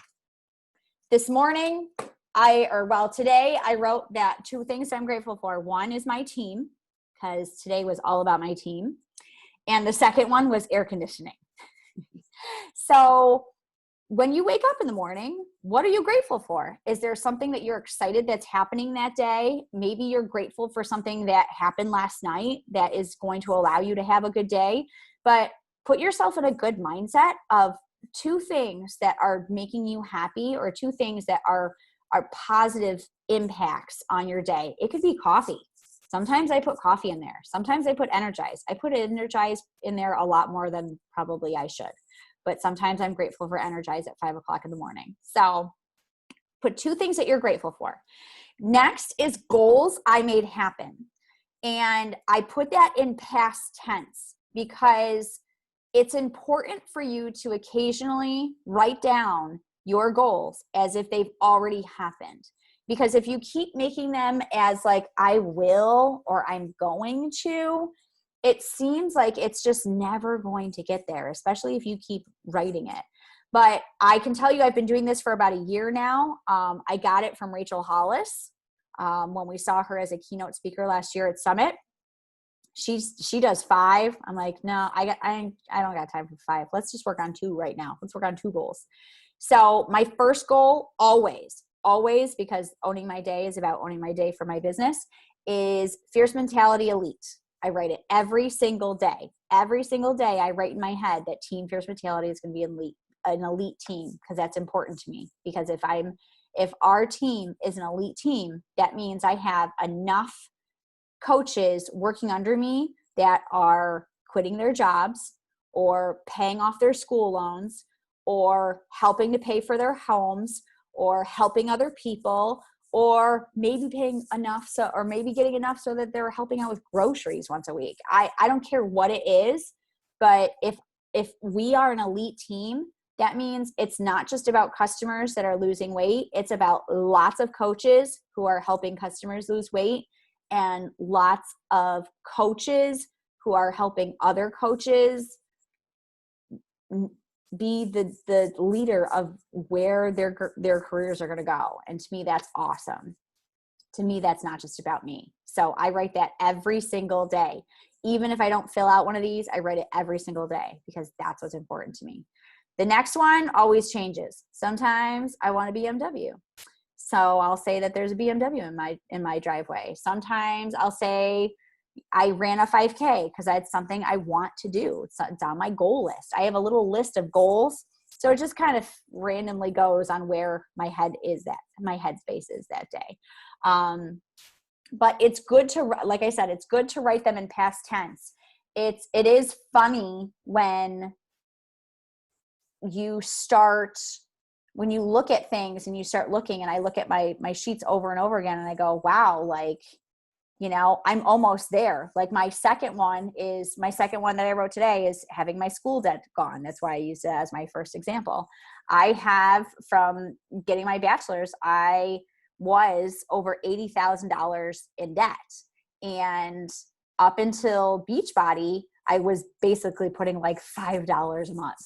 this morning, today I wrote that 2 things I'm grateful for. One is my team, because today was all about my team. And the second one was air conditioning. So when you wake up in the morning, what are you grateful for? Is there something that you're excited that's happening that day? Maybe you're grateful for something that happened last night that is going to allow you to have a good day. But put yourself in a good mindset of 2 things that are making you happy, or 2 things that are positive impacts on your day. It could be coffee. Sometimes I put coffee in there. Sometimes I put Energize. I put Energize in there a lot more than probably I should. But sometimes I'm grateful for Energize at 5 o'clock in the morning. So put 2 things that you're grateful for. Next is goals I made happen. And I put that in past tense because it's important for you to occasionally write down your goals as if they've already happened. Because if you keep making them as like, I will, or I'm going to, it seems like it's just never going to get there, especially if you keep writing it. But I can tell you, I've been doing this for about a year now. I got it from Rachel Hollis when we saw her as a keynote speaker last year at Summit. She does 5. I'm like, no, I don't got time for 5. Let's just work on 2 right now. Let's work on 2 goals. So my first goal, always, because owning my day is about owning my day for my business, is Fierce Mentality Elite. I write it every single day. Every single day I write in my head that Team Fierce Mentality is going to be an elite team, because that's important to me. Because if our team is an elite team, that means I have enough coaches working under me that are quitting their jobs or paying off their school loans or helping to pay for their homes or helping other people, or maybe paying enough or maybe getting enough so that they're helping out with groceries once a week. I don't care what it is, but if we are an elite team, that means it's not just about customers that are losing weight. It's about lots of coaches who are helping customers lose weight, and lots of coaches who are helping other coaches be the leader of where their careers are going to go. And to me, that's awesome. To me, that's not just about me. So I write that every single day. Even if I don't fill out one of these, I write it every single day because that's what's important to me. The next one always changes. Sometimes I want a BMW. So I'll say that there's a BMW in my driveway. Sometimes I'll say, I ran a 5K because that's something I want to do. It's on my goal list. I have a little list of goals. So it just kind of randomly goes on where my headspace is that day. But it's good to, like I said, it's good to write them in past tense. It is funny when you look at things and you start looking, and I look at my sheets over and over again and I go, wow, like, I'm almost there. Like my second one that I wrote today is having my school debt gone. That's why I used it as my first example. I have, from getting my bachelor's, I was over $80,000 in debt. And up until Beachbody, I was basically putting like $5 a month.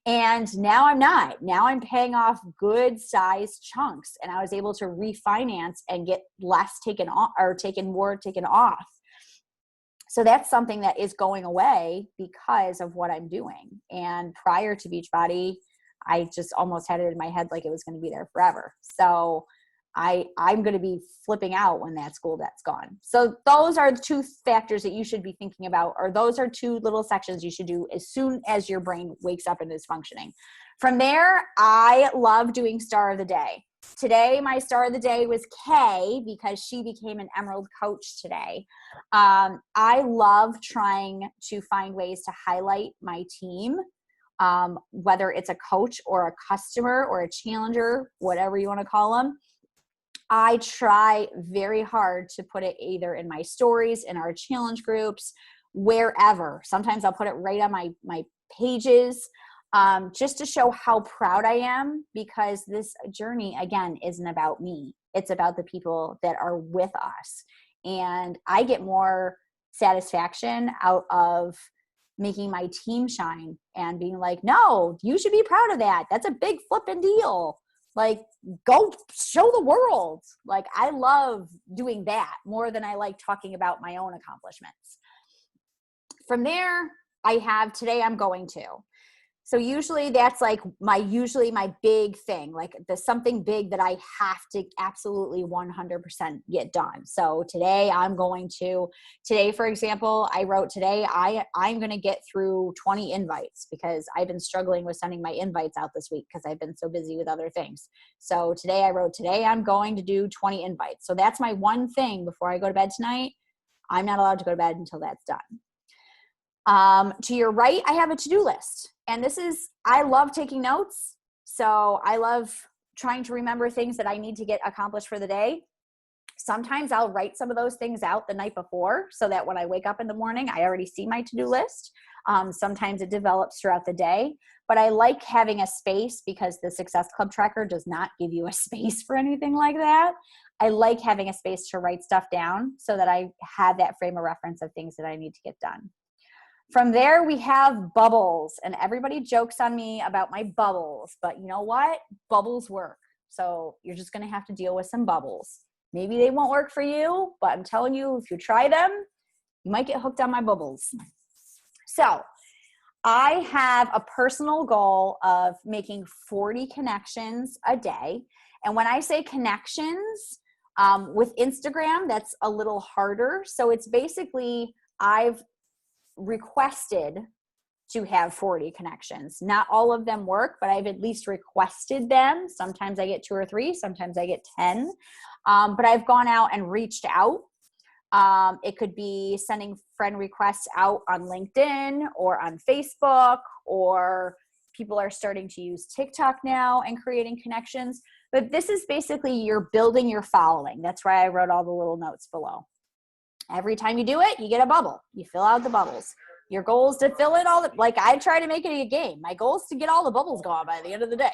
And now I'm not. Now I'm paying off good sized chunks, and I was able to refinance and get less taken off, or more taken off. So that's something that is going away because of what I'm doing. And prior to Beachbody, I just almost had it in my head like it was going to be there forever. So I'm going to be flipping out when that school debt's gone. So those are the two factors that you should be thinking about, or those are two little sections you should do as soon as your brain wakes up and is functioning. From there, I love doing star of the day. Today, my star of the day was Kay, because she became an Emerald coach today. I love trying to find ways to highlight my team, whether it's a coach or a customer or a challenger, whatever you want to call them. I try very hard to put it either in my stories, in our challenge groups, wherever. Sometimes I'll put it right on my pages, just to show how proud I am, because this journey, again, isn't about me. It's about the people that are with us. And I get more satisfaction out of making my team shine and being like, no, you should be proud of that. That's a big flipping deal. Like, go show the world. Like, I love doing that more than I like talking about my own accomplishments. From there, I have today I'm going to. So usually that's like my big thing, like the something big that I have to absolutely 100% get done. So today, for example, I wrote today, I'm going to get through 20 invites, because I've been struggling with sending my invites out this week because I've been so busy with other things. So today I'm going to do 20 invites. So that's my one thing before I go to bed tonight. I'm not allowed to go to bed until that's done. To your right, I have a to-do list. And I love taking notes. So I love trying to remember things that I need to get accomplished for the day. Sometimes I'll write some of those things out the night before, so that when I wake up in the morning, I already see my to-do list. Sometimes it develops throughout the day, but I like having a space, because the Success Club tracker does not give you a space for anything like that. I like having a space to write stuff down so that I have that frame of reference of things that I need to get done. From there, we have bubbles, and everybody jokes on me about my bubbles, but you know what? Bubbles work. So you're just going to have to deal with some bubbles. Maybe they won't work for you, but I'm telling you, if you try them, you might get hooked on my bubbles. So I have a personal goal of making 40 connections a day. And when I say connections, with Instagram, that's a little harder. So it's basically, I've requested to have 40 connections. Not all of them work, but I've at least requested them. Sometimes I get 2 or 3, sometimes I get 10. But I've gone out and reached out. It could be sending friend requests out on LinkedIn or on Facebook, or people are starting to use TikTok now and creating connections. But this is basically, you're building your following. That's why I wrote all the little notes below. Every time you do it, you get a bubble. You fill out the bubbles. Your goal is to fill in I try to make it a game. My goal is to get all the bubbles gone by the end of the day.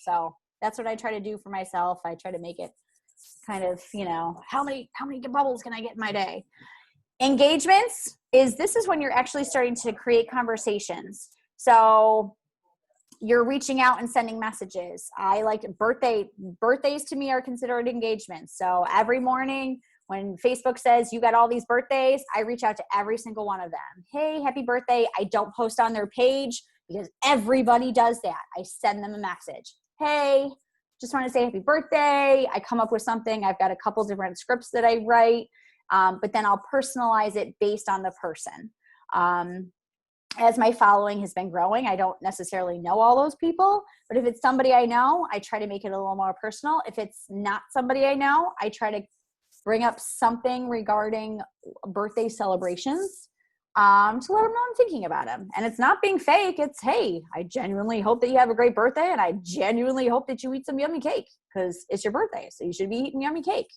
So that's what I try to do for myself. I try to make it kind of, how many bubbles can I get in my day? Engagements this is when you're actually starting to create conversations. So you're reaching out and sending messages. I like birthdays to me are considered engagements. So every morning, when Facebook says you got all these birthdays, I reach out to every single one of them. Hey, happy birthday. I don't post on their page because everybody does that. I send them a message. Hey, just want to say happy birthday. I come up with something. I've got a couple different scripts that I write. But then I'll personalize it based on the person. As my following has been growing, I don't necessarily know all those people, but if it's somebody I know, I try to make it a little more personal. If it's not somebody I know, I try to bring up something regarding birthday celebrations to let them know I'm thinking about them. And it's not being fake. It's, hey, I genuinely hope that you have a great birthday, and I genuinely hope that you eat some yummy cake because it's your birthday, so you should be eating yummy cake.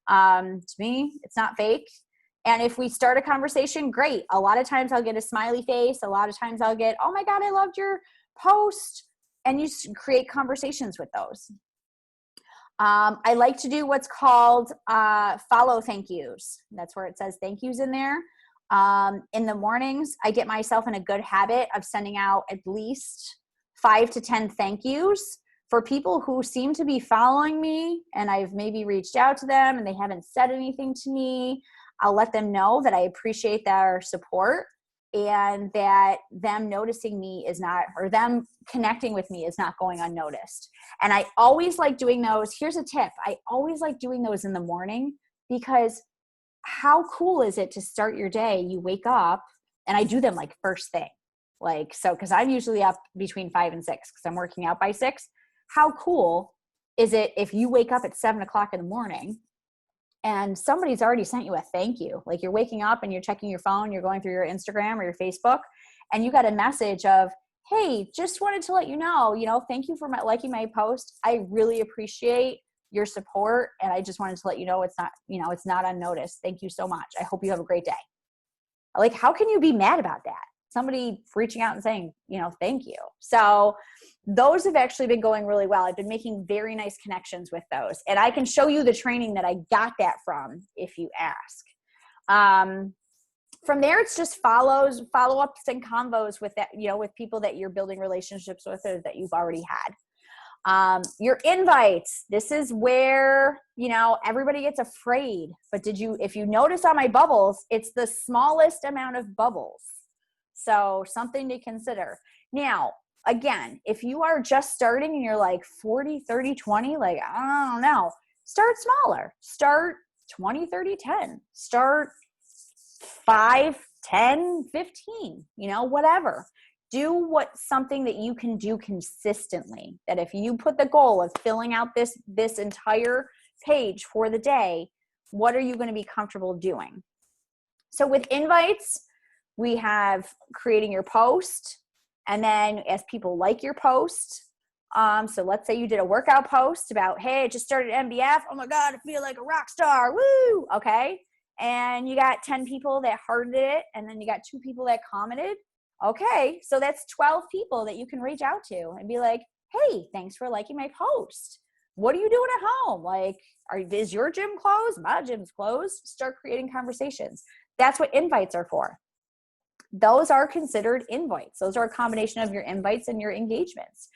To me, it's not fake. And if we start a conversation, great. A lot of times I'll get a smiley face. A lot of times I'll get, oh my God, I loved your post. And you create conversations with those. I like to do what's called follow thank yous. That's where it says thank yous in there. In the mornings, I get myself in a good habit of sending out at least 5 to 10 thank yous for people who seem to be following me, and I've maybe reached out to them and they haven't said anything to me. I'll let them know that I appreciate their support and that them noticing me is not, or them connecting with me is not going unnoticed. And I always like doing those. Here's a tip. I always like doing those in the morning, because how cool is it to start your day? You wake up, and I do them like first thing. Like, so, cause I'm usually up between 5 and 6 cause I'm working out by 6. How cool is it if you wake up at 7 o'clock in the morning and somebody's already sent you a thank you? Like, you're waking up and you're checking your phone, you're going through your Instagram or your Facebook, and you got a message of, hey, just wanted to let you know, thank you for liking my post. I really appreciate your support. And I just wanted to let you know, it's not unnoticed. Thank you so much. I hope you have a great day. Like, how can you be mad about that? Somebody reaching out and saying, thank you. So those have actually been going really well. I've been making very nice connections with those. And I can show you the training that I got that from if you ask. From there, it's just follow-ups and convos with that, with people that you're building relationships with or that you've already had. Your invites. This is where, everybody gets afraid. But if you notice on my bubbles, it's the smallest amount of bubbles. So something to consider. Now, again, if you are just starting and you're like 40, 30, 20, like, I don't know, start smaller. Start 20, 30, 10. Start 5, 10, 15, whatever. Do something that you can do consistently. That if you put the goal of filling out this entire page for the day, what are you going to be comfortable doing? So with invites, we have creating your post, and then as people like your post, so let's say you did a workout post about, hey, I just started MBF. Oh my God, I feel like a rock star. Woo! Okay. And you got 10 people that hearted it, and then you got 2 people that commented. Okay. So that's 12 people that you can reach out to and be like, hey, thanks for liking my post. What are you doing at home? Like, is your gym closed? My gym's closed. Start creating conversations. That's what invites are for. Those are considered invites. Those are a combination of your invites and your engagements.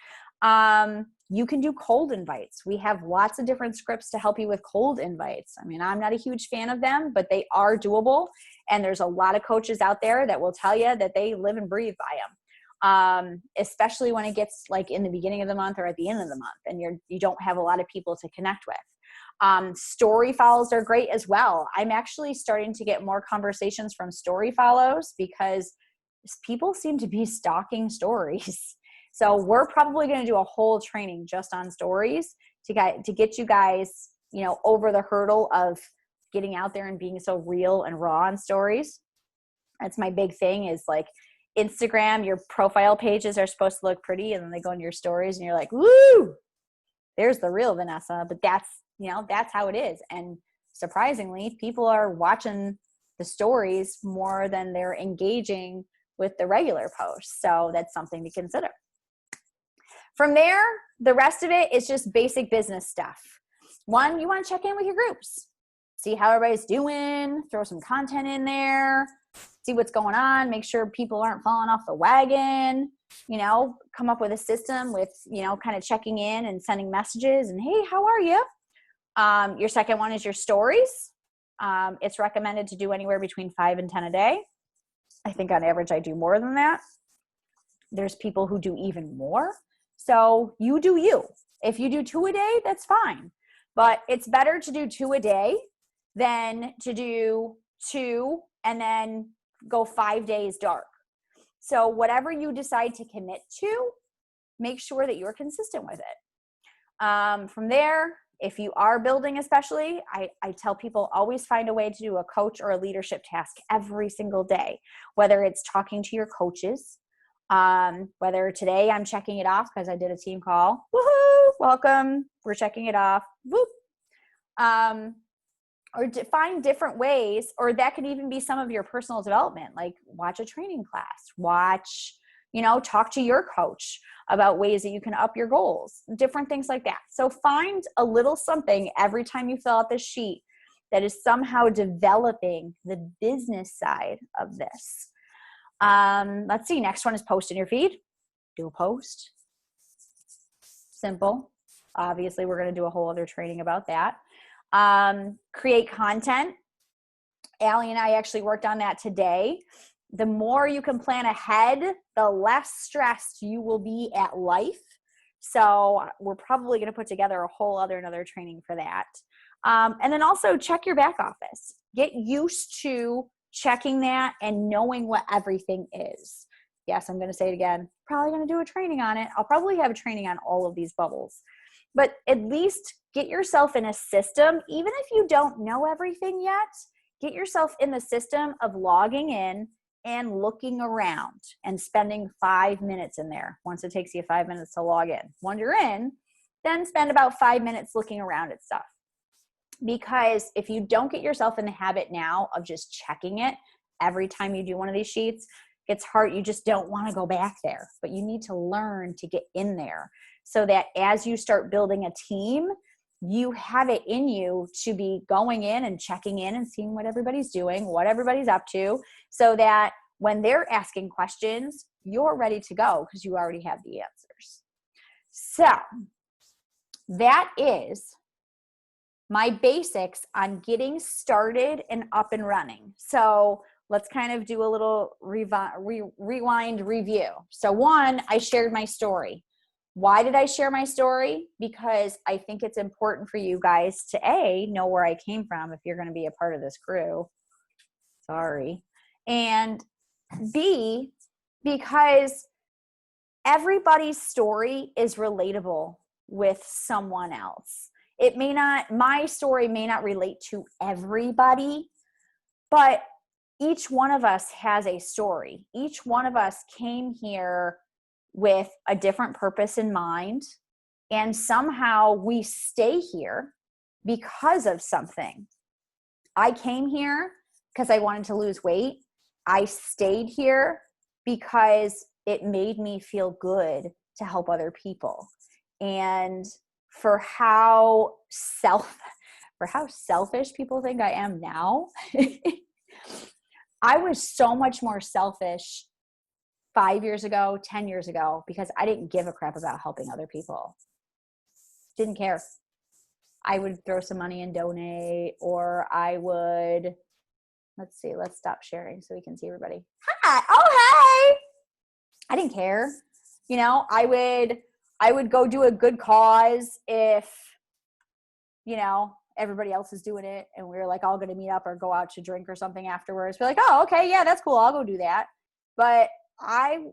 You can do cold invites. We have lots of different scripts to help you with cold invites. I mean, I'm not a huge fan of them, but they are doable. And there's a lot of coaches out there that will tell you that they live and breathe by them, especially when it gets like in the beginning of the month or at the end of the month, and you don't have a lot of people to connect with. Story follows are great as well. I'm actually starting to get more conversations from story follows because people seem to be stalking stories. So we're probably going to do a whole training just on stories to get you guys, over the hurdle of getting out there and being so real and raw on stories. That's my big thing is like Instagram, your profile pages are supposed to look pretty, and then they go into your stories and you're like, woo, there's the real Vanessa. But that's how it is. And surprisingly, people are watching the stories more than they're engaging with the regular posts. So that's something to consider. From there, the rest of it is just basic business stuff. One, you want to check in with your groups. See how everybody's doing, throw some content in there, see what's going on, make sure people aren't falling off the wagon, come up with a system with, kind of checking in and sending messages and, hey, how are you? Your second one is your stories. It's recommended to do anywhere between 5 and 10 a day. I think on average, I do more than that. There's people who do even more. So you do you. If you do 2 a day, that's fine. But it's better to do 2 a day then to do 2 and then go 5 days dark. So whatever you decide to commit to, make sure that you're consistent with it. From there, if you are building, especially, I tell people always find a way to do a coach or a leadership task every single day, whether it's talking to your coaches, whether today I'm checking it off because I did a team call. Woohoo! Welcome. We're checking it off. Whoop. Or find different ways, or that could even be some of your personal development, like watch a training class, talk to your coach about ways that you can up your goals, different things like that. So find a little something every time you fill out this sheet that is somehow developing the business side of this. Let's see. Next one is post in your feed. Do a post. Simple. Obviously, we're going to do a whole other training about that. Create content. Allie and I actually worked on that today. The more you can plan ahead, the less stressed you will be at life. So we're probably going to put together a whole another training for that. And then also check your back office. Get used to checking that and knowing what everything is. Yes, I'm going to say it again. Probably going to do a training on it. I'll probably have a training on all of these bubbles. But at least get yourself in a system, even if you don't know everything yet, get yourself in the system of logging in and looking around and spending 5 minutes in there. Once it takes you 5 minutes to log in. Once you're in, then spend about 5 minutes looking around at stuff. Because if you don't get yourself in the habit now of just checking it every time you do one of these sheets, it's hard. You just don't want to go back there, but you need to learn to get in there so that as you start building a team, you have it in you to be going in and checking in and seeing what everybody's doing, what everybody's up to, so that when they're asking questions, you're ready to go because you already have the answers. So that is my basics on getting started and up and running. So let's kind of do a little rewind review. So 1, I shared my story. Why did I share my story? Because I think it's important for you guys to A, know where I came from if you're going to be a part of this crew. Sorry. And B, because everybody's story is relatable with someone else. My story may not relate to everybody, but each one of us has a story. Each one of us came here with a different purpose in mind, and somehow we stay here because of something. I came here because I wanted to lose weight. I stayed here because it made me feel good to help other people. And for how selfish people think I am now, I was so much more selfish 5 years ago, 10 years ago, because I didn't give a crap about helping other people. Didn't care. I would throw some money and donate, or I would, let's stop sharing so we can see everybody. Hi. Oh, hey. I didn't care. I would go do a good cause if, everybody else is doing it and we were like all going to meet up or go out to drink or something afterwards. Be like, oh, okay, yeah, that's cool. I'll go do that. But I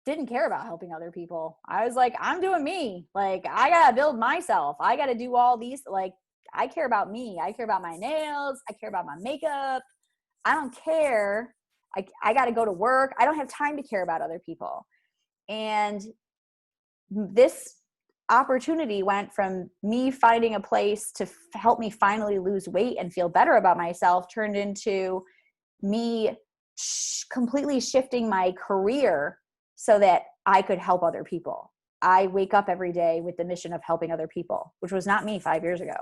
didn't care about helping other people. I was like, I'm doing me. Like, I got to build myself. I got to do all these. Like, I care about me. I care about my nails. I care about my makeup. I don't care. I got to go to work. I don't have time to care about other people. And this opportunity went from me finding a place to help me finally lose weight and feel better about myself, turned into me completely shifting my career so that I could help other people. I wake up every day with the mission of helping other people, which was not me 5 years ago,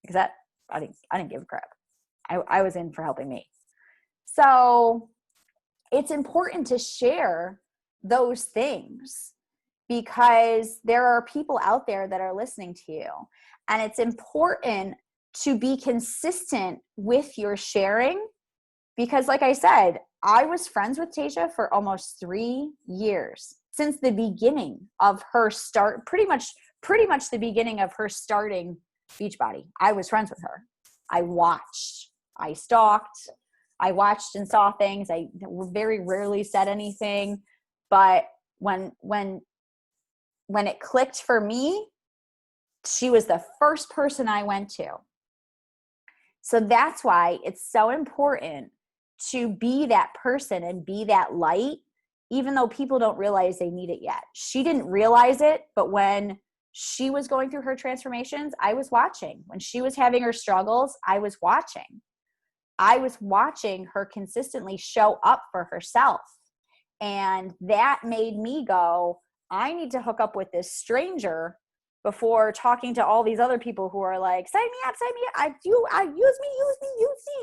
because I didn't give a crap. I was in for helping me. So it's important to share those things, because there are people out there that are listening to you. And it's important to be consistent with your sharing, because like I said, I was friends with Tasha for almost 3 years, since the beginning of her start, pretty much the beginning of her starting Beachbody. I was friends with her. I watched, I stalked, I watched and saw things. I very rarely said anything, but when it clicked for me, she was the first person I went to. So that's why it's so important to be that person and be that light, even though people don't realize they need it yet. She didn't realize it, but when she was going through her transformations, I was watching. When she was having her struggles, I was watching. I was watching her consistently show up for herself. And that made me go, I need to hook up with this stranger before talking to all these other people who are like, sign me up, use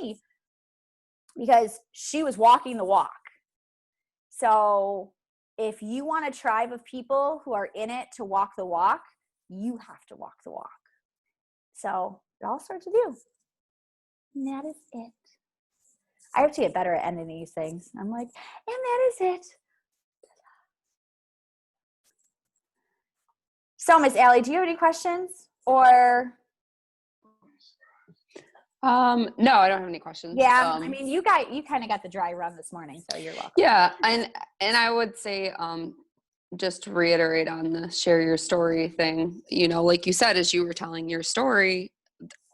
me. Because she was walking the walk. So if you want a tribe of people who are in it to walk the walk, you have to walk the walk. So it all starts with you. And that is it. I have to get better at ending these things. I'm like, and that is it. So, Miss Allie, do you have any questions? Or no, I don't have any questions. Yeah, I mean, you kind of got the dry run this morning, so you're welcome. Yeah, and I would say, just to reiterate on the share your story thing, like you said, as you were telling your story,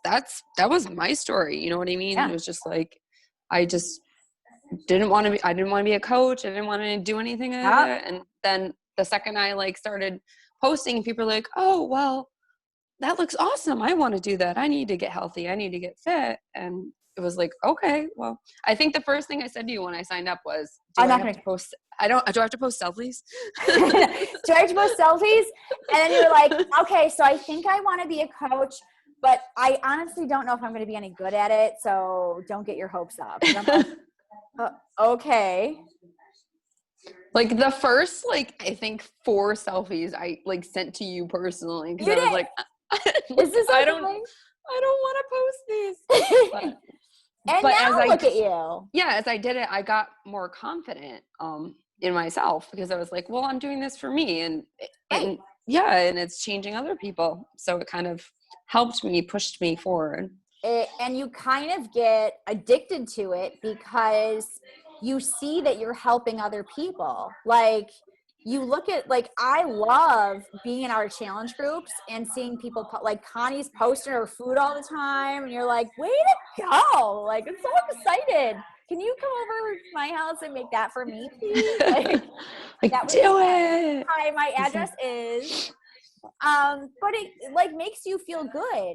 that was my story. You know what I mean? Yeah. It was just like, I just didn't want to be a coach. I didn't want to do anything. And then the second I started posting, people are like, oh, well, that looks awesome. I want to do that. I need to get healthy. I need to get fit. And it was like, okay, well, I think the first thing I said to you when I signed up was, do I have to post selfies? Do I have to post selfies? And then you were like, okay, so I think I want to be a coach, but I honestly don't know if I'm going to be any good at it. So don't get your hopes up. And I'm like, okay. Like the first, I think 4 selfies I sent to you personally. Cause I was like, is this I don't want to post these. But now look at you. Yeah. As I did it, I got more confident, in myself, because I was like, well, I'm doing this for me. And yeah, and it's changing other people. So it kind of helped me, pushed me forward. And you kind of get addicted to it because you see that you're helping other people. You look at, I love being in our challenge groups and seeing people, Connie's posting her food all the time. And you're like, way to go. I'm so excited. Can you come over to my house and make that for me, please? That do it. Hi, my address is, but it makes you feel good.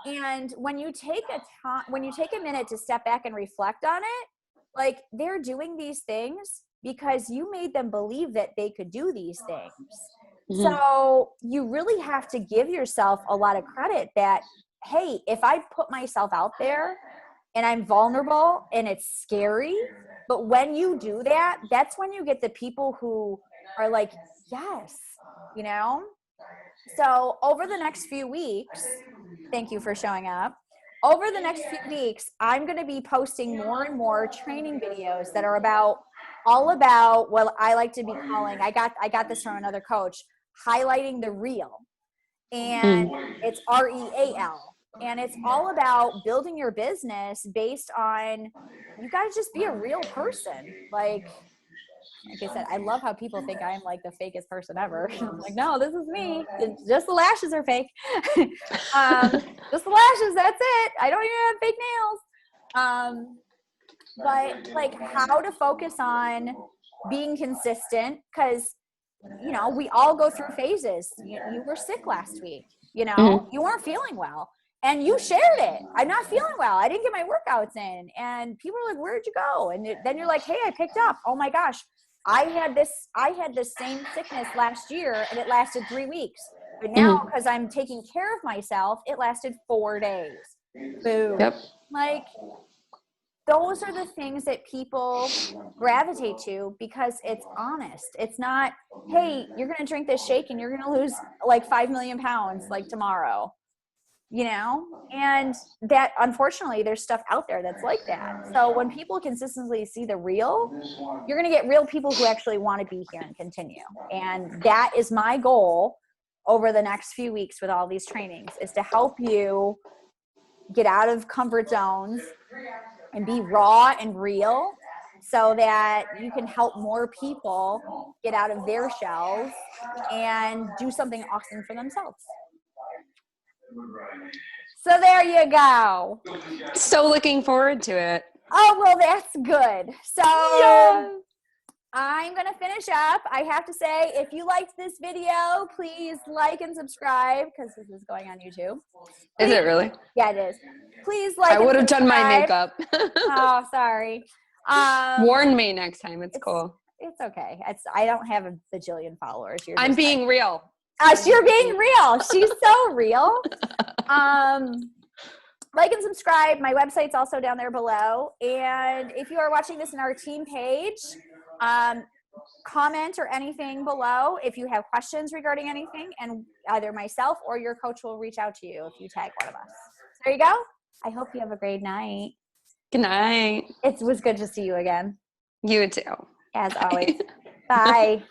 And when you take a minute to step back and reflect on it, they're doing these things because you made them believe that they could do these things. Mm-hmm. So you really have to give yourself a lot of credit that, hey, if I put myself out there and I'm vulnerable and it's scary, but when you do that, that's when you get the people who are like, yes, So over the next few weeks, thank you for showing up. Over the next few weeks, I'm going to be posting more and more training videos that are all about what I like to be calling, I got this from another coach, highlighting the real. And it's REAL. And it's all about building your business based on, you got to just be a real person. Like I said, I love how people think I'm the fakest person ever. I'm like, no, this is me. Just the lashes are fake. Just the lashes, that's it. I don't even have fake nails. But how to focus on being consistent, because, we all go through phases. You were sick last week, you weren't feeling well. And you shared it. I'm not feeling well. I didn't get my workouts in. And people are like, where'd you go? And then you're like, hey, I picked up. Oh my gosh. I had this same sickness last year and it lasted 3 weeks. But now, because I'm taking care of myself, it lasted 4 days. Boom. Yep. Those are the things that people gravitate to because it's honest. It's not, hey, you're going to drink this shake and you're going to lose 5 million pounds tomorrow. And that, unfortunately, there's stuff out there that's like that. So when people consistently see the real, you're going to get real people who actually want to be here and continue. And that is my goal over the next few weeks with all these trainings, is to help you get out of comfort zones and be raw and real so that you can help more people get out of their shells and do something awesome for themselves. So there you go. So looking forward to it. Oh, well, that's good. So Yeah. I'm going to finish up. I have to say, if you liked this video, please like and subscribe because this is going on YouTube. Is it really? Yeah, it is. Please like I would have done my makeup. Oh, sorry. Warn me next time. It's cool. It's okay. I don't have a bajillion followers. I'm being real. You're being real. She's so real. Like and subscribe. My website's also down there below. And if you are watching this in our team page, comment or anything below if you have questions regarding anything, and either myself or your coach will reach out to you if you tag one of us. So there you go. I hope you have a great night. Good night. It was good to see you again. You too. As always. Bye.